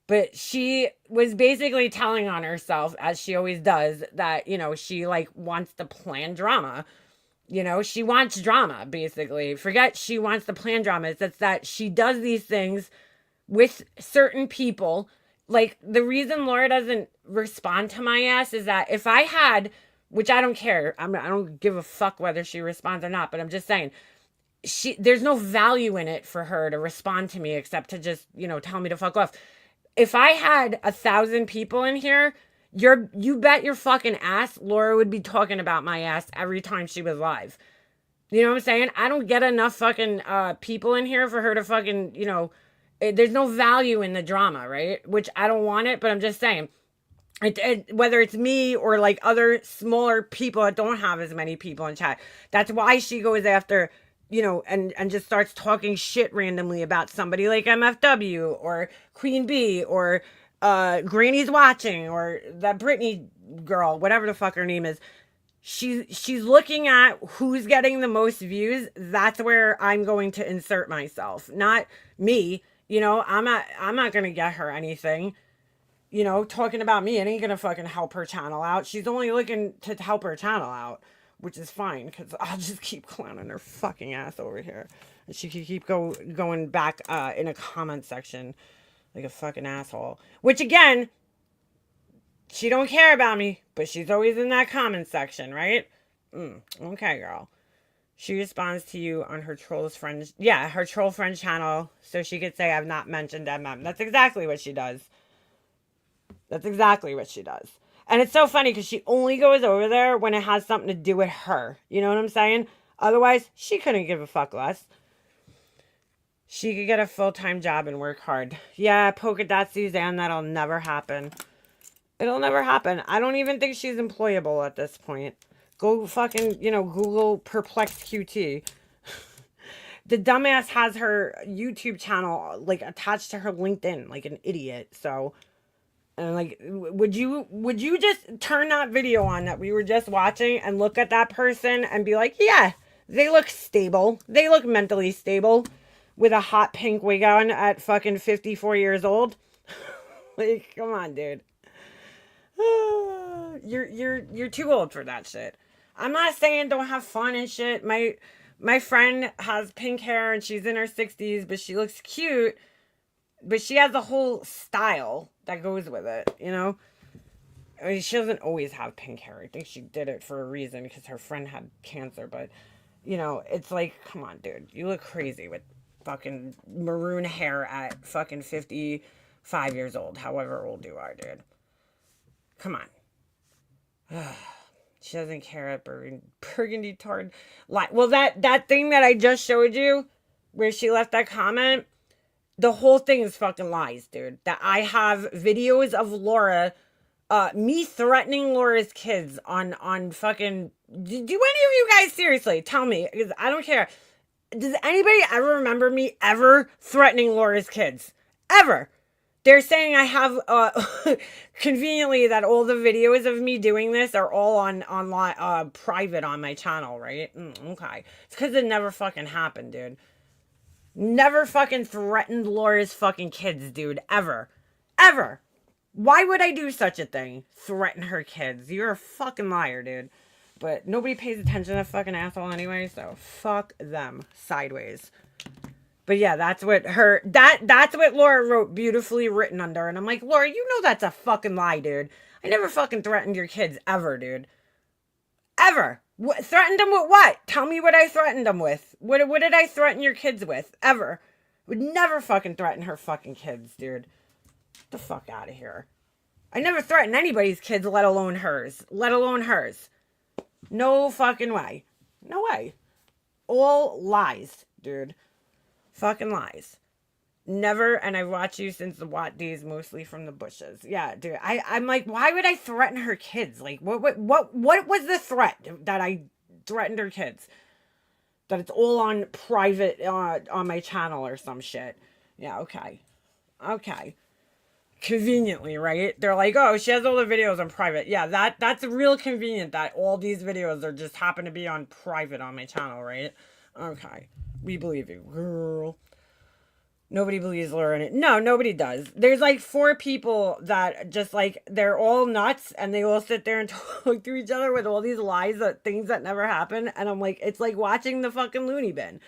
But she was basically telling on herself, as she always does, that, she like wants to plan drama. She wants drama, basically. Forget she wants to plan drama. It's that she does these things with certain people. Like, the reason Laura doesn't respond to my ass is that if I had, which I don't care, I don't give a fuck whether she responds or not, but I'm just saying, there's no value in it for her to respond to me except to just, tell me to fuck off. If I had 1,000 people in here, you bet your fucking ass Laura would be talking about my ass every time she was live. You know what I'm saying? I don't get enough fucking people in here for her to fucking, there's no value in the drama, right? Which I don't want it, but I'm just saying, whether it's me or like other smaller people that don't have as many people in chat, that's why she goes after, and just starts talking shit randomly about somebody like MFW or Queen Bee or Granny's Watching or that Britney girl, whatever the fuck her name is. She's looking at who's getting the most views. That's where I'm going to insert myself, not me. I'm not gonna get her anything. Talking about me, it ain't gonna fucking help her channel out. She's only looking to help her channel out, which is fine, because I'll just keep clowning her fucking ass over here. And she can keep going back in a comment section like a fucking asshole. Which again, she don't care about me, but she's always in that comment section, right? Okay, girl. She responds to you on her trolls friend, her troll friend channel, so she could say I've not mentioned MM. That's exactly what she does. That's exactly what she does. And it's so funny because she only goes over there when it has something to do with her. You know what I'm saying? Otherwise, she couldn't give a fuck less. She could get a full-time job and work hard. Yeah, polka dot Suzanne, that'll never happen. It'll never happen. I don't even think she's employable at this point. Go fucking, Google perplexed QT. The dumbass has her YouTube channel, like, attached to her LinkedIn, like an idiot. So, and like, would you just turn that video on that we were just watching and look at that person and be like, yeah, they look stable. They look mentally stable with a hot pink wig on at fucking 54 years old. Like, come on, dude. You're too old for that shit. I'm not saying don't have fun and shit. My friend has pink hair and she's in her 60s, but she looks cute. But she has a whole style that goes with it, you know? I mean, she doesn't always have pink hair. I think she did it for a reason because her friend had cancer. But, you know, it's like, come on, dude. You look crazy with fucking maroon hair at fucking 55 years old, however old you are, dude. Come on. She doesn't care at Burgundy Tard. Well, that thing that I just showed you, where she left that comment, the whole thing is fucking lies, dude. That I have videos of Laura, me threatening Laura's kids on fucking. Do any of you guys seriously tell me? Because I don't care. Does anybody ever remember me ever threatening Laura's kids? Ever? They're saying I have conveniently that all the videos of me doing this are all on private on my channel, right? Okay, it's because it never fucking happened, dude. Never fucking threatened Laura's fucking kids, dude. Ever. Ever. Why would I do such a thing? Threaten her kids. You're a fucking liar, dude. But nobody pays attention to that fucking asshole anyway, so fuck them. Sideways. But yeah, that's what that's what Laura wrote, beautifully written under. And I'm like, Laura, you know that's a fucking lie, dude. I never fucking threatened your kids ever, dude. Ever. Threatened them with what? Tell me what I threatened them with. What did I threaten your kids with? Ever. Would never fucking threaten her fucking kids, dude. Get the fuck out of here. I never threatened anybody's kids, let alone hers. Let alone hers. No fucking way. No way. All lies, dude. Fucking lies. Never, and I've watched you since the Watt days, mostly from the bushes. Yeah, dude. I'm like, why would I threaten her kids? Like, what was the threat that I threatened her kids? That it's all on private, on my channel or some shit. Yeah, okay. Okay. Conveniently, right? They're like, oh, she has all the videos on private. Yeah, that's real convenient that all these videos are just happen to be on private on my channel, right? Okay. We believe you, girl. Nobody believes Laura in it. No, nobody does. There's like 4 people that just like, they're all nuts and they all sit there and talk to each other with all these lies that things that never happen. And I'm like, it's like watching the fucking loony bin.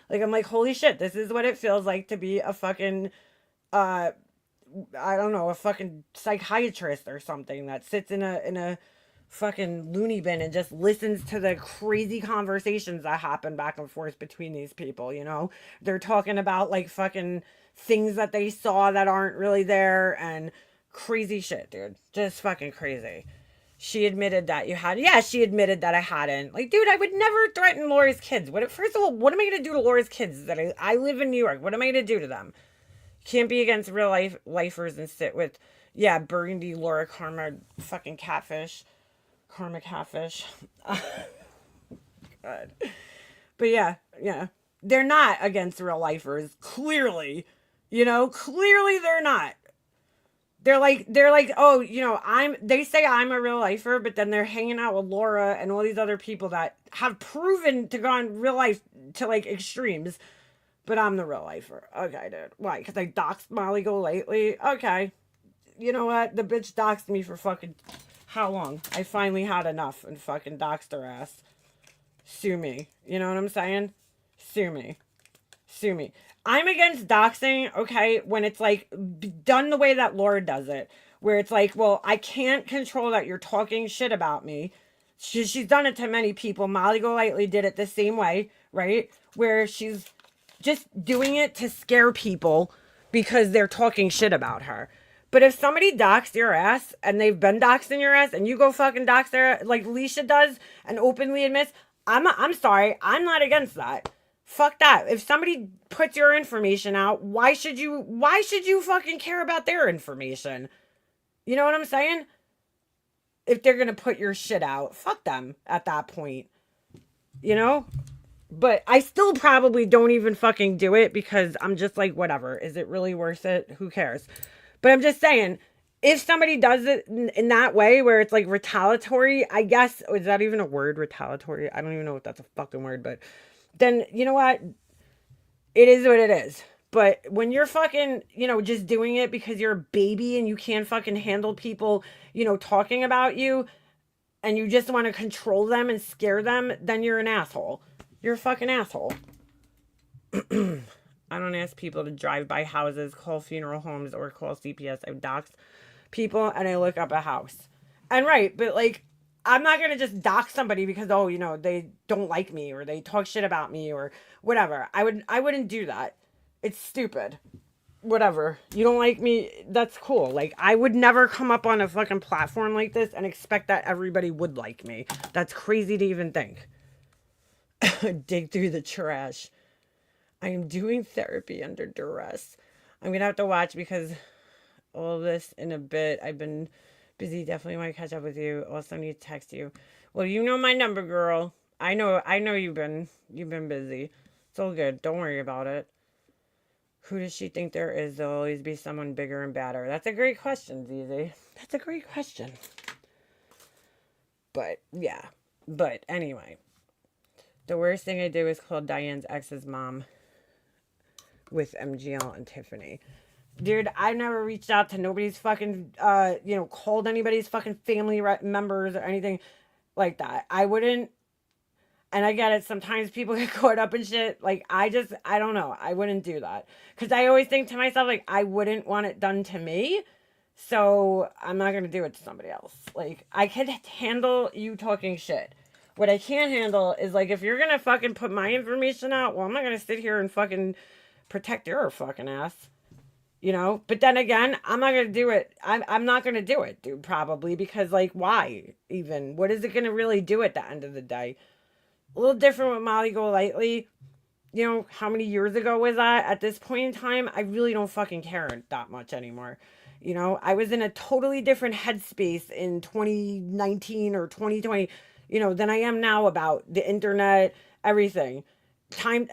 Like, I'm like, holy shit, this is what it feels like to be a fucking, I don't know, a fucking psychiatrist or something that sits in a fucking loony bin and just listens to the crazy conversations that happen back and forth between these people, you know? They're talking about like fucking things that they saw that aren't really there and crazy shit, dude. Just fucking crazy. She admitted that you had, yeah, she admitted that I hadn't. Like, dude, I would never threaten Laura's kids. First of all, what am I going to do to Laura's kids? That I live in New York. What am I going to do to them? Can't be against real lifers and sit with, yeah, Burgundy, Laura, Karma, fucking catfish. Karma catfish. God. But yeah. They're not against real lifers. Clearly. You know, clearly they're not. They're like, oh, you know, they say I'm a real lifer, but then they're hanging out with Laura and all these other people that have proven to go on real life to like extremes. But I'm the real lifer. Okay, dude. Why? Because I doxed Molly Go lately? Okay. You know what? The bitch doxed me for fucking how long? I finally had enough and fucking doxed her ass. Sue me. You know what I'm saying? Sue me. Sue me. I'm against doxing, okay, when it's like done the way that Laura does it. Where it's like, well, I can't control that you're talking shit about me. She's done it to many people. Molly Golightly did it the same way, right? Where she's just doing it to scare people because they're talking shit about her. But if somebody doxed your ass and they've been doxing your ass and you go fucking dox their, like Leisha does and openly admits, I'm sorry, I'm not against that. Fuck that. If somebody puts your information out, why should you fucking care about their information? You know what I'm saying? If they're going to put your shit out, fuck them at that point. You know? But I still probably don't even fucking do it because I'm just like, whatever. Is it really worth it? Who cares? But I'm just saying, if somebody does it in that way where it's like retaliatory, I guess, is that even a word, retaliatory? I don't even know if that's a fucking word, but then, you know what? It is what it is. But when you're fucking, just doing it because you're a baby and you can't fucking handle people, talking about you, and you just want to control them and scare them, then you're an asshole. You're a fucking asshole. I don't ask people to drive by houses, call funeral homes, or call CPS. I dox people and I look up a house. And right, but like, I'm not going to just dox somebody because, they don't like me or they talk shit about me or whatever. I wouldn't do that. It's stupid. Whatever. You don't like me, that's cool. Like, I would never come up on a fucking platform like this and expect that everybody would like me. That's crazy to even think. Dig through the trash. I am doing therapy under duress. I'm going to have to watch because all of this in a bit. I've been busy. Definitely want to catch up with you. Also need to text you. Well, you know my number, girl. I know you've been busy. It's all good. Don't worry about it. Who does she think there is? There'll always be someone bigger and badder. That's a great question, Zizi. That's a great question. But, yeah. But, anyway. The worst thing I did was call Diane's ex's mom with MGL and Tiffany. Dude, I never reached out to nobody's fucking, called anybody's fucking family members or anything like that. I wouldn't. And I get it. Sometimes people get caught up in shit. Like, I don't know. I wouldn't do that. Because I always think to myself, like, I wouldn't want it done to me. So I'm not going to do it to somebody else. Like, I could handle you talking shit. What I can't handle is, like, if you're going to fucking put my information out, well, I'm not going to sit here and fucking protect your fucking ass. But then again, I'm not going to do it. I'm not going to do it, dude, probably. Because, like, why even? What is it going to really do at the end of the day? A little different with Molly Golightly. How many years ago was that? At this point in time, I really don't fucking care that much anymore. I was in a totally different headspace in 2019 or 2020, than I am now about the internet, everything. Time,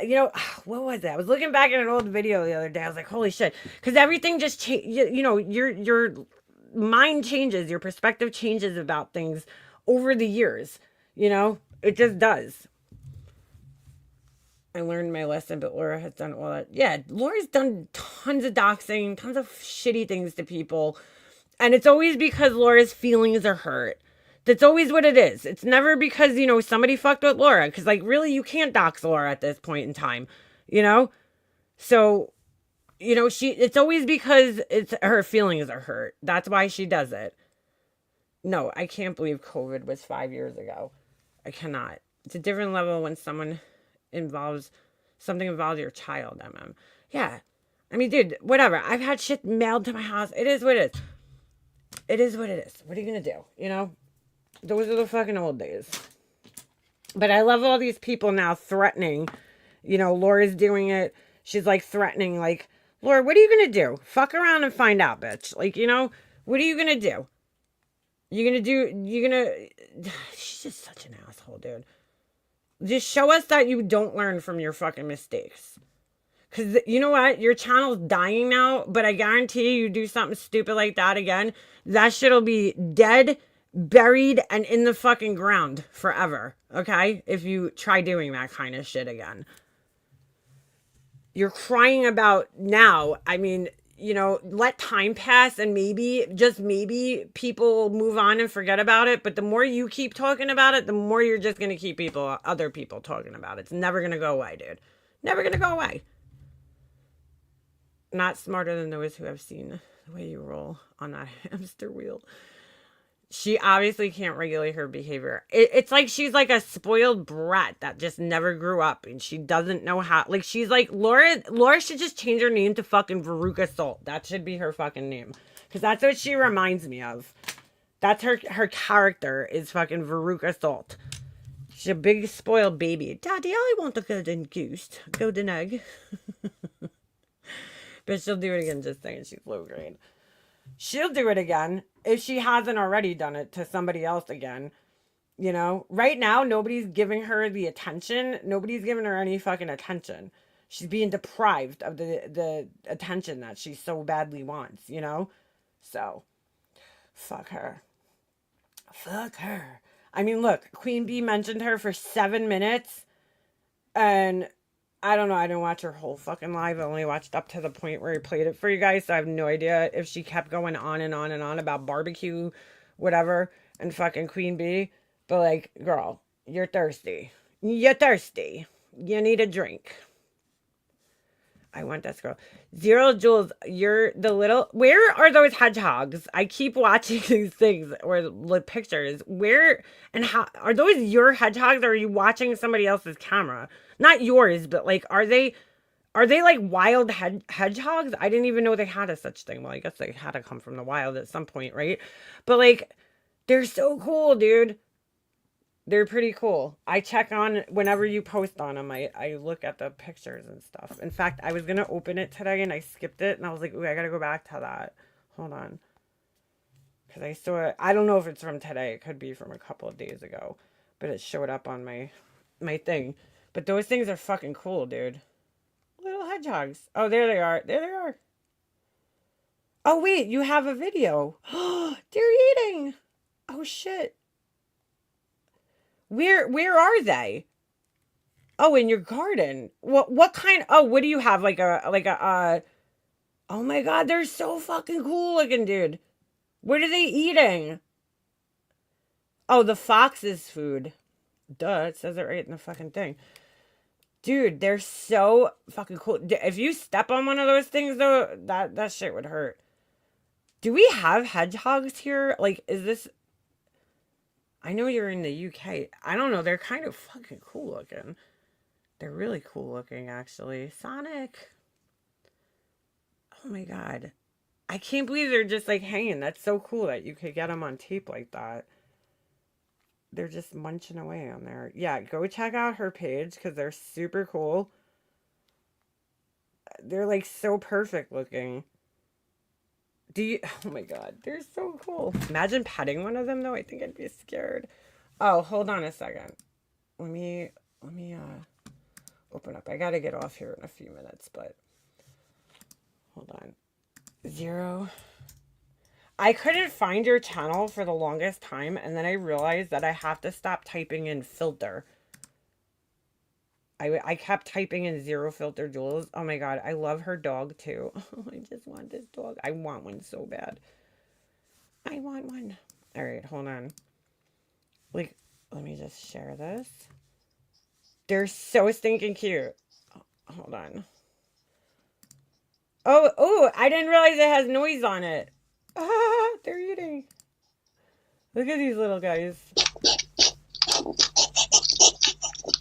what was it? I was looking back at an old video the other day. I was like, holy shit. Because everything just changed, your mind changes, your perspective changes about things over the years. It just does. I learned my lesson, but Laura has done all that. Yeah, Laura's done tons of doxing, tons of shitty things to people. And it's always because Laura's feelings are hurt. That's always what it is. It's never because, somebody fucked with Laura. Because, like, really, you can't dox Laura at this point in time. So, it's always because her feelings are hurt. That's why she does it. No, I can't believe COVID was 5 years ago. I cannot. It's a different level when something involves your child, Yeah. I mean, dude, whatever. I've had shit mailed to my house. It is what it is. It is what it is. What are you going to do? Those are the fucking old days. But I love all these people now threatening. Laura's doing it. She's like threatening, like, Laura, what are you going to do? Fuck around and find out, bitch. Like, what are you going to do? She's just such an asshole, dude. Just show us that you don't learn from your fucking mistakes. Because you know what? Your channel's dying now, but I guarantee you do something stupid like that again, that shit'll be dead, buried, and in the fucking ground forever. Okay? If you try doing that kind of shit again. You're crying about now. I mean, let time pass and maybe, just maybe, people move on and forget about it. But the more you keep talking about it, the more you're just going to keep other people talking about it. It's never going to go away, dude. Never going to go away. Not smarter than those who have seen the way you roll on that hamster wheel. She obviously can't regulate her behavior. It's like she's like a spoiled brat that just never grew up and she doesn't know how. Like, she's like, Laura should just change her name to fucking Veruca Salt. That should be her fucking name. Because that's what she reminds me of. That's her character is fucking Veruca Salt. She's a big spoiled baby. Daddy, I want a golden goose. Golden egg. But she'll do it again, just saying she's low grade. She'll do it again if she hasn't already done it to somebody else again. Right now, nobody's giving her the attention. Nobody's giving her any fucking attention. She's being deprived of the attention that she so badly wants, So, fuck her. Fuck her. I mean, look, Queen Bee mentioned her for 7 minutes. And I don't know. I didn't watch her whole fucking live. I only watched up to the point where he played it for you guys. So I have no idea if she kept going on and on and on about barbecue, whatever, and fucking Queen Bee. But like, girl, you're thirsty. You're thirsty. You need a drink. I want that girl. Zero Jules, you're the little. Where are those hedgehogs? I keep watching these things or the pictures. Where and how are those your hedgehogs? Or are you watching somebody else's camera? Not yours, but like, are they? Are they like wild hedgehogs? I didn't even know they had a such thing. Well, I guess they had to come from the wild at some point, right? But like, they're so cool, dude. They're pretty cool. I check on whenever you post on them. I look at the pictures and stuff. In fact, I was gonna open it today and I skipped it and I was like, ooh, I gotta go back to that. Hold on, because I saw it. I don't know if it's from today. It could be from a couple of days ago, but it showed up on my thing. But those things are fucking cool, dude. Little hedgehogs. Oh, there they are. There they are. Oh wait, you have a video. They're eating. Oh shit. Where are they? Oh, in your garden. What kind? Oh, what do you have? Oh my god, they're so fucking cool looking, dude. What are they eating? Oh, the fox's food. Duh, it says it right in the fucking thing. Dude, they're so fucking cool. If you step on one of those things though, that shit would hurt. Do we have hedgehogs here? Like, is this? I know you're in the UK. I don't know. They're kind of fucking cool looking. They're really cool looking, actually. Sonic. Oh my god. I can't believe they're just like hanging. That's so cool that you could get them on tape like that. They're just munching away on there. Yeah, go check out her page because they're super cool. They're like so perfect looking. Do you? Oh my god, they're so cool. Imagine petting one of them though. I think I'd be scared. Oh, hold on a second. Let me open up. I gotta get off here in a few minutes, but hold on. Zero. I couldn't find your channel for the longest time, and then I realized that I have to stop typing in filter. I kept typing in zero filter Jules. Oh my god, I love her dog too. I just want this dog. I want one so bad. I want one. All right, hold on. Like, let me just share this. They're so stinking cute. Hold on. Oh, I didn't realize it has noise on it. Ah, they're eating. Look at these little guys.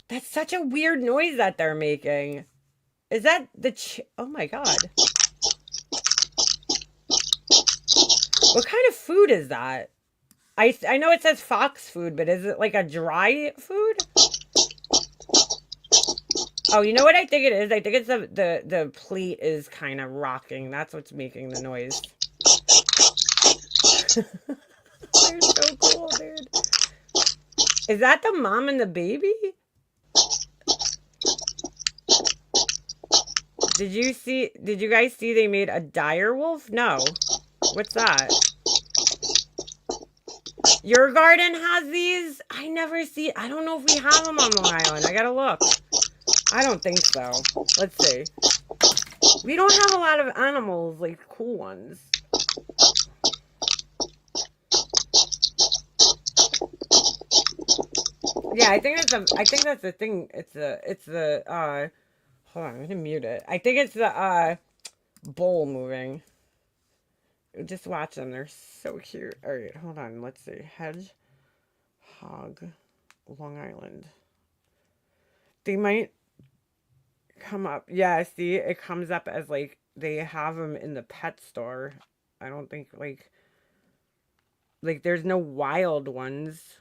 That's such a weird noise that they're making. Is that the oh my god. What kind of food is that? I know it says fox food, but is it like a dry food? Oh, you know what I think it is? I think it's the plate is kind of rocking. That's what's making the noise. They're so cool, dude. Is that the mom and the baby? Did you guys see they made a dire wolf? No. What's that? Your garden has these? I never see. I don't know if we have them on Long Island. I gotta look. I don't think so. Let's see. We don't have a lot of animals, like cool ones. Yeah, I think that's the thing. It's the hold on, I'm gonna mute it. I think it's the bowl moving. Just watch them. They're so cute. All right, hold on. Let's see. Hedgehog, Long Island. They might come up. Yeah, see, it comes up as like they have them in the pet store. I don't think like there's no wild ones.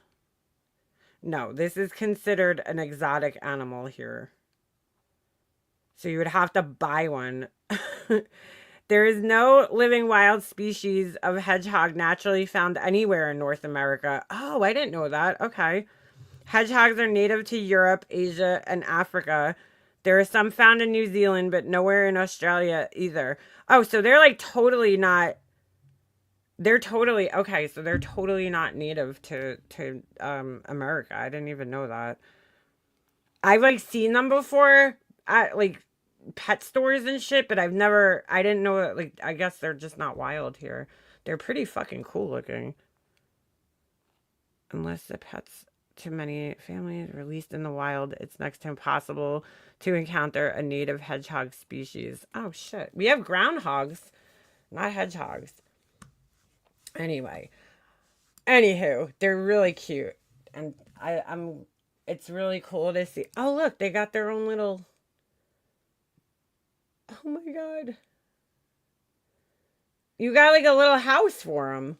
No, this is considered an exotic animal here. So you would have to buy one. There is no living wild species of hedgehog naturally found anywhere in North America. Oh, I didn't know that. Okay. Hedgehogs are native to Europe, Asia, and Africa. There are some found in New Zealand, but nowhere in Australia either. Oh, so they're like totally not. They're totally okay. So they're totally not native to America. I didn't even know that. I've like seen them before. at like pet stores and shit, but I didn't know that, like, I guess they're just not wild here. They're pretty fucking cool looking. Unless the pets to many families released in the wild, it's next to impossible to encounter a native hedgehog species. Oh shit. We have groundhogs, not hedgehogs. Anyway. Anywho, they're really cute. And it's really cool to see. Oh look, they got their own little. Oh my god. You got like a little house for them.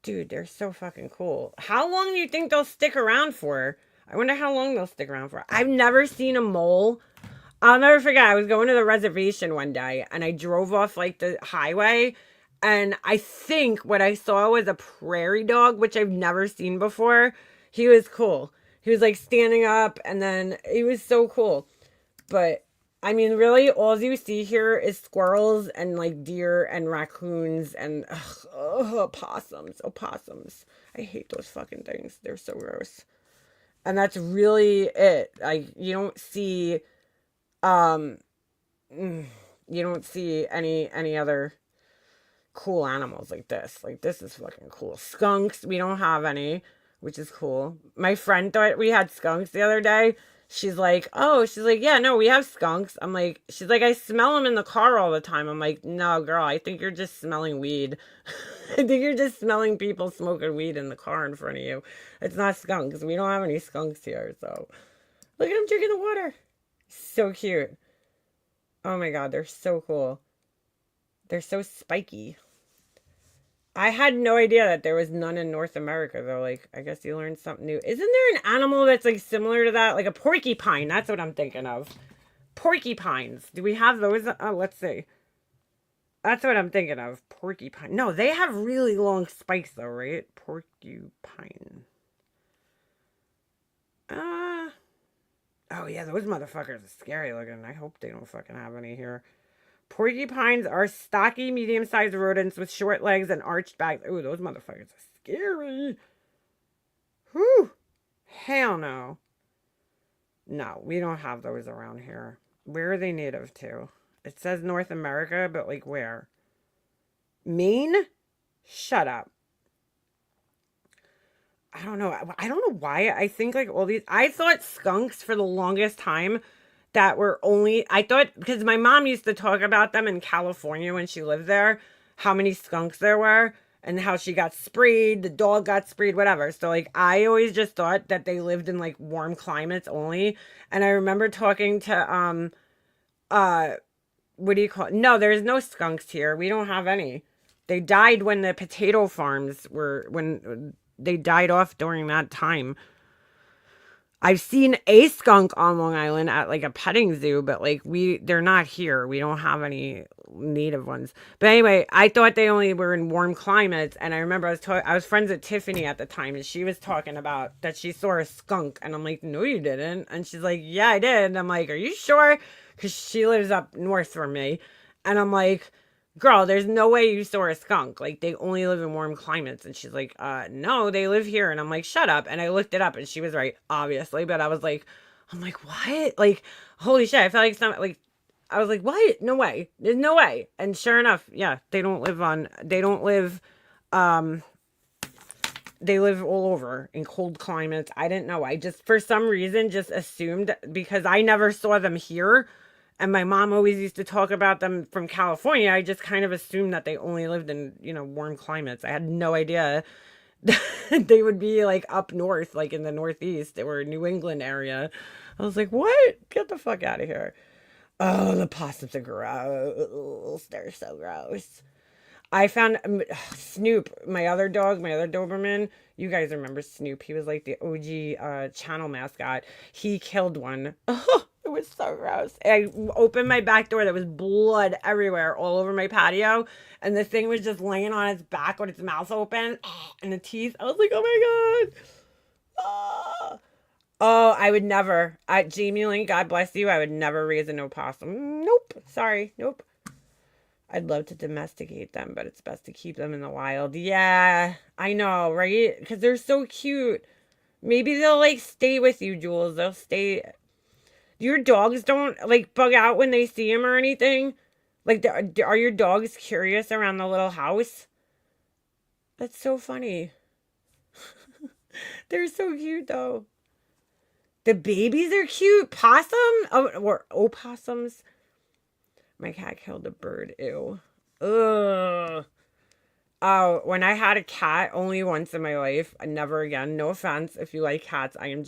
Dude, they're so fucking cool. How long do you think they'll stick around for? I wonder how long they'll stick around for. I've never seen a mole. I'll never forget. I was going to the reservation one day and I drove off like the highway. And I think what I saw was a prairie dog, which I've never seen before. He was cool. He was like standing up and then he was so cool. But I mean, really, all you see here is squirrels and like deer and raccoons and opossums. Opossums. I hate those fucking things. They're so gross. And that's really it. Like you don't see, um, you don't see any other cool animals like this. Like this is fucking cool. Skunks, we don't have any, which is cool. My friend thought we had skunks the other day. She's like, yeah, no, we have skunks. I'm like, she's like, I smell them in the car all the time. I'm like, no, girl, I think you're just smelling weed. I think you're just smelling people smoking weed in the car in front of you. It's not skunks. We don't have any skunks here. So look at them drinking the water. So cute. Oh my God, they're so cool. They're so spiky. I had no idea that there was none in North America, though. Like, I guess you learned something new. Isn't there an animal that's, like, similar to that? Like a porcupine. That's what I'm thinking of. Porcupines. Do we have those? Oh, let's see. That's what I'm thinking of. Porcupine. No, they have really long spikes, though, right? Porcupine. Oh, yeah, those motherfuckers are scary looking. I hope they don't fucking have any here. Porcupines are stocky, medium-sized rodents with short legs and arched backs. Ooh, those motherfuckers are scary. Whew. Hell no. No, we don't have those around here. Where are they native to? It says North America, but like where? Maine? Shut up. I don't know. I don't know why. I think like all these... I thought skunks for the longest time that were only, I thought, because my mom used to talk about them in California when she lived there, how many skunks there were and how she got sprayed, the dog got sprayed, whatever. So like I always just thought that they lived in like warm climates only. And I remember talking to what do you call it? No, there's no skunks here. We don't have any. They died when the potato farms were, when they died off during that time. I've seen a skunk on Long Island at like a petting zoo, but like they're not here. We don't have any native ones. But anyway, I thought they only were in warm climates. And I remember I was friends with Tiffany at the time and she was talking about that she saw a skunk. And I'm like, no, you didn't. And she's like, yeah, I did. And I'm like, are you sure? Because she lives up north from me. And I'm like, girl, there's no way you saw a skunk. Like, they only live in warm climates. And she's like, no, they live here. And I'm like, shut up. And I looked it up and she was right, obviously. But I was like, I'm like, what? Like, holy shit. I felt like I was like, what? No way. There's no way. And sure enough, yeah, they live all over in cold climates. I didn't know. I just, for some reason, just assumed because I never saw them here. And my mom always used to talk about them from California. I just kind of assumed that they only lived in, warm climates. I had no idea that they would be like up north, like in the Northeast or New England area. I was like, what? Get the fuck out of here. Oh, the possums are gross. They're so gross. I found Snoop, my other dog, my other Doberman. You guys remember Snoop. He was like the OG channel mascot. He killed one. Oh, it was so gross. I opened my back door. There was blood everywhere all over my patio. And the thing was just laying on its back with its mouth open and the teeth. I was like, oh my God. Ah. Oh, I would never. Jamie Lynn, God bless you. I would never raise an opossum. Nope. Sorry. Nope. I'd love to domesticate them, but it's best to keep them in the wild. Yeah, I know, right? Because they're so cute. Maybe they'll like stay with you, Jules. They'll stay. Your dogs don't like bug out when they see him or anything? Like, are your dogs curious around the little house? That's so funny. They're so cute though. The babies are cute. Possum? Oh, or opossums. My cat killed a bird. Ew. Ugh. Oh, when I had a cat only once in my life, never again. No offense if you like cats. I am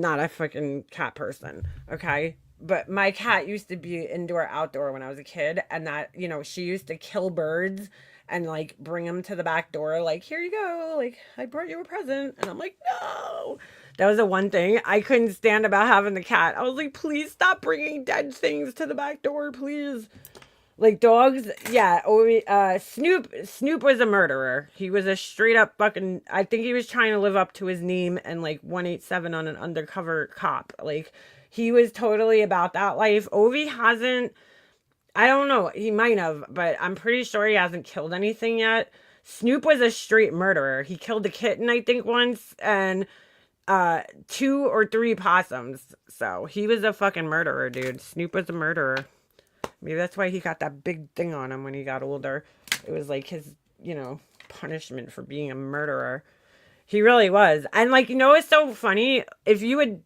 not a fucking cat person. Okay? But my cat used to be indoor outdoor when I was a kid, and that, she used to kill birds and like bring them to the back door like, here you go, like I brought you a present. And I'm like, no. That was the one thing I couldn't stand about having the cat. I was like, please stop bringing dead things to the back door, please. Like dogs, yeah. Snoop was a murderer. He was a straight up fucking. I think he was trying to live up to his name and like 187 on an undercover cop. Like he was totally about that life. Ovi hasn't. I don't know. He might have, but I'm pretty sure he hasn't killed anything yet. Snoop was a straight murderer. He killed a kitten, I think, once, and 2 or 3 possums. So he was a fucking murderer, dude. Snoop was a murderer. Maybe that's why he got that big thing on him when he got older. It was like his, punishment for being a murderer. He really was. And like, it's so funny. If you would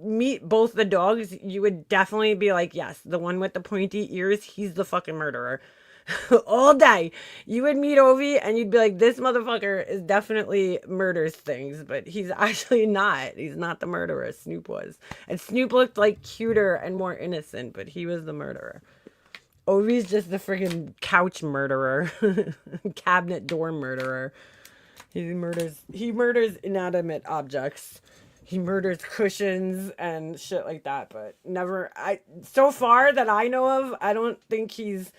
meet both the dogs, you would definitely be like, yes, the one with the pointy ears, he's the fucking murderer. All day. You would meet Ovi and you'd be like, this motherfucker is definitely murders things, but he's actually not. He's not the murderer. Snoop was. And Snoop looked like cuter and more innocent, but he was the murderer. Ovi's just the freaking couch murderer. Cabinet door murderer. He murders inanimate objects. He murders cushions and shit like that, but so far that I know of, I don't think he's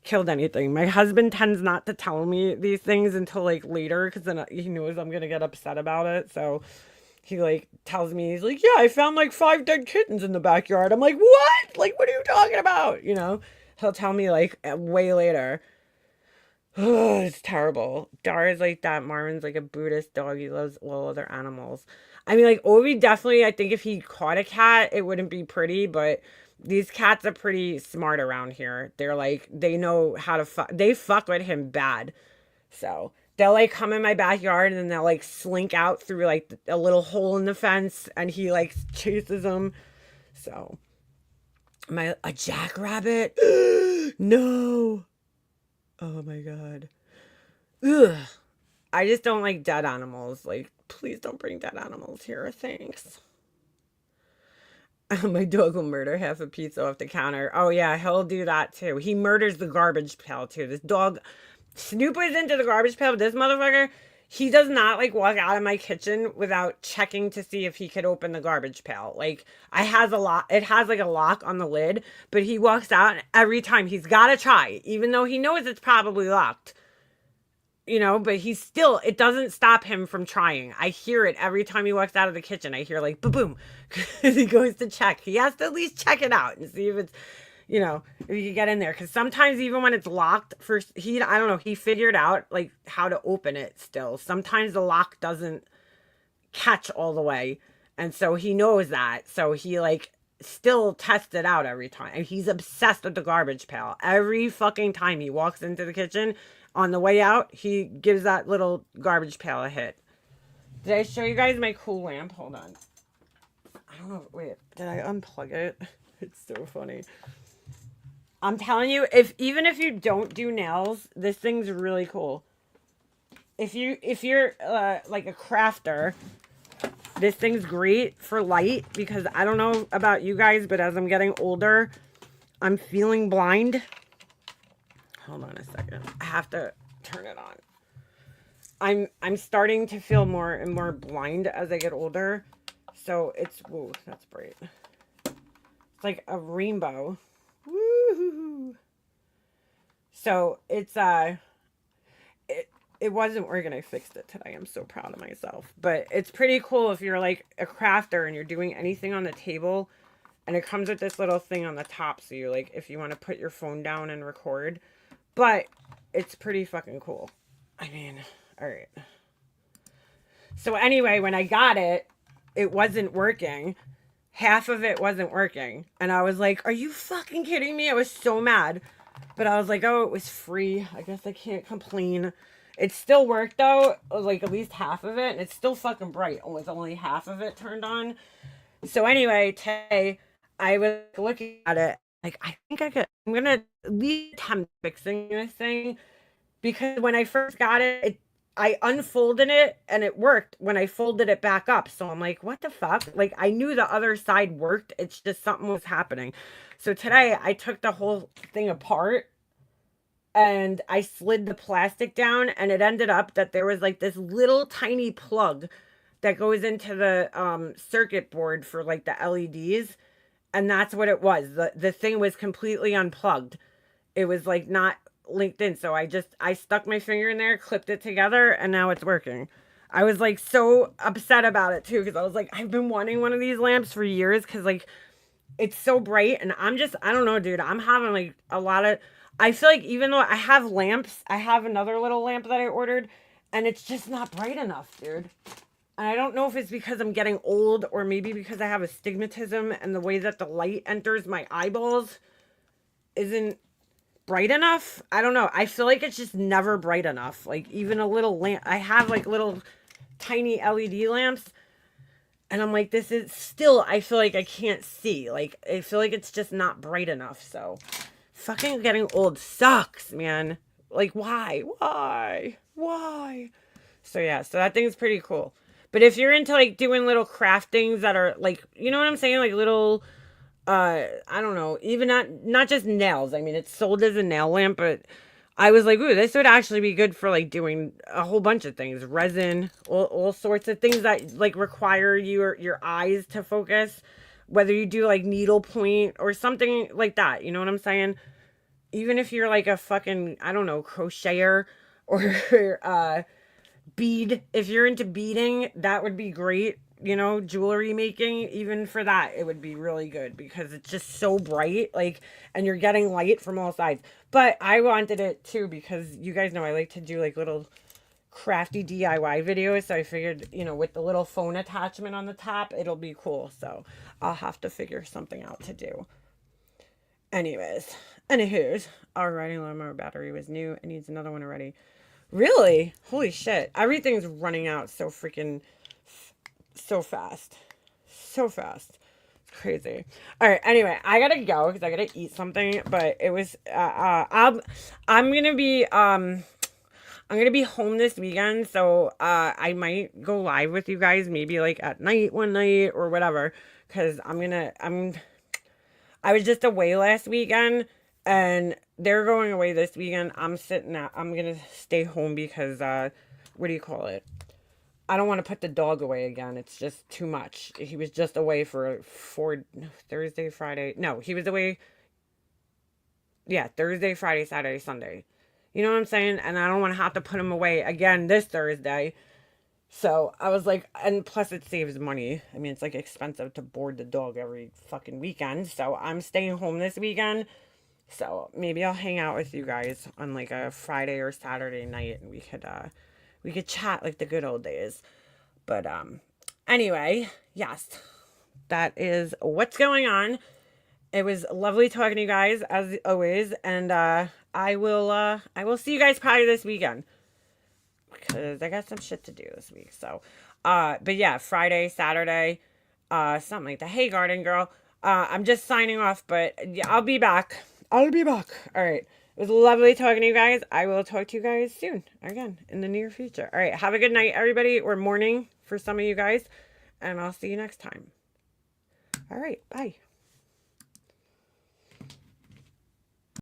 killed anything. My husband tends not to tell me these things until like later, because then he knows I'm gonna get upset about it. So he like tells me, he's like, yeah, I found like 5 dead kittens in the backyard. I'm like, what? Like, what are you talking about? He'll tell me like way later. It's terrible. Dara's like that. Marvin's like a Buddhist dog. He loves all other animals. I mean, like, Ovi definitely, I think if he caught a cat, it wouldn't be pretty, but these cats are pretty smart around here. They're like, they know how to fuck. They fuck with him bad. So they'll like come in my backyard and then they'll like slink out through like a little hole in the fence and he like chases them. So a jackrabbit? No. Oh my God. Ugh. I just don't like dead animals. Like, please don't bring dead animals here. Thanks. My dog will murder half a pizza off the counter. Oh yeah, he'll do that too. He murders the garbage pail too. This dog, Snoop is into the garbage pail. This motherfucker, he does not like walk out of my kitchen without checking to see if he could open the garbage pail. Like, it has like a lock on the lid, but he walks out and every time he's got to try, even though he knows it's probably locked. But it doesn't stop him from trying. I hear it every time he walks out of the kitchen. I hear like, boom, because he goes to check. He has to at least check it out and see if it's, if you can get in there. Because sometimes even when it's locked, I don't know, he figured out like how to open it still. Sometimes the lock doesn't catch all the way. And so he knows that. So he like still tests it out every time. And he's obsessed with the garbage pail. Every fucking time he walks into the kitchen, on the way out, he gives that little garbage pail a hit. Did I show you guys my cool lamp? Hold on. I don't know. Wait, did I unplug it? It's so funny. I'm telling you, even if you don't do nails, this thing's really cool. If you're like a crafter, this thing's great for light, because I don't know about you guys, but as I'm getting older, I'm feeling blind. Hold on a second. I have to turn it on. I'm starting to feel more and more blind as I get older. So whoa, that's bright. It's like a rainbow. Woo-hoo-hoo. So it's it wasn't working. I fixed it today. I'm so proud of myself. But it's pretty cool if you're like a crafter and you're doing anything on the table, and it comes with this little thing on the top, so you like, if you want to put your phone down and record. But it's pretty fucking cool. I mean, all right. So anyway, when I got it, it wasn't working. Half of it wasn't working. And I was like, are you fucking kidding me? I was so mad. But I was like, oh, it was free. I guess I can't complain. It still worked though, like at least half of it. And it's still fucking bright with only half of it turned on. So anyway, today I was looking at it. Like, I think I'm going to at least attempt fixing this thing. Because when I first got it, I unfolded it and it worked when I folded it back up. So I'm like, what the fuck? Like, I knew the other side worked. It's just something was happening. So today I took the whole thing apart and I slid the plastic down, and it ended up that there was like this little tiny plug that goes into the circuit board for like the LEDs. And that's what it was. The thing was completely unplugged. It was like not linked in. So I stuck my finger in there, clipped it together, and now it's working. I was like so upset about it too, because I was like, I've been wanting one of these lamps for years, because like it's so bright, and I don't know, dude. I'm having like a lot of, I feel like even though I have lamps, I have another little lamp that I ordered, and it's just not bright enough, dude. And I don't know if it's because I'm getting old, or maybe because I have astigmatism and the way that the light enters my eyeballs isn't bright enough. I don't know. I feel like it's just never bright enough. Like even a little lamp, I have like little tiny LED lamps, and I'm like, this is still, I feel like I can't see. Like, I feel like it's just not bright enough. So, fucking getting old sucks, man. Like, why? Why? Why? So, yeah, so that thing's pretty cool. But if you're into, like, doing little craftings that are, like, you know what I'm saying? Like, little, I don't know, even not just nails. I mean, it's sold as a nail lamp, but I was like, ooh, this would actually be good for like doing a whole bunch of things, resin, all sorts of things that like require your eyes to focus, whether you do like needlepoint or something like that. You know what I'm saying? Even if you're like a fucking, I don't know, crocheter or bead, if you're into beading, that would be great. You know, jewelry making, even for that, it would be really good because it's just so bright, like, and you're getting light from all sides. But I wanted it too because you guys know I like to do like little crafty DIY videos. So I figured, you know, with the little phone attachment on the top, it'll be cool. So I'll have to figure something out to do. Anywho's, our riding lawnmower battery was new. It needs another one already. Really? Holy shit. Everything's running out so freaking so fast. So fast. It's crazy. All right. Anyway, I gotta go because I gotta eat something. But it was. I'm gonna be. I'm gonna be home this weekend, so I might go live with you guys, maybe like at night one night or whatever. Cause I was just away last weekend, and they're going away this weekend. I'm gonna stay home because what do you call it? I don't want to put the dog away again. It's just too much. He was just away for Thursday, Friday. No, he was away. Yeah, Thursday, Friday, Saturday, Sunday. You know what I'm saying? And I don't want to have to put him away again this Thursday. So I was like, and plus it saves money. I mean, it's like expensive to board the dog every fucking weekend. So I'm staying home this weekend. So maybe I'll hang out with you guys on like a Friday or Saturday night, and we could chat like the good old days. But anyway, yes, that is what's going on. It was lovely talking to you guys as always, and I will see you guys probably this weekend because I got some shit to do this week. So but yeah, Friday, Saturday, something like that. Hey, garden girl. I'm just signing off, but yeah, I'll be back. All right. It was lovely talking to you guys. I will talk to you guys soon, again, in the near future. All right. Have a good night, everybody, or morning for some of you guys. And I'll see you next time. All right. Bye.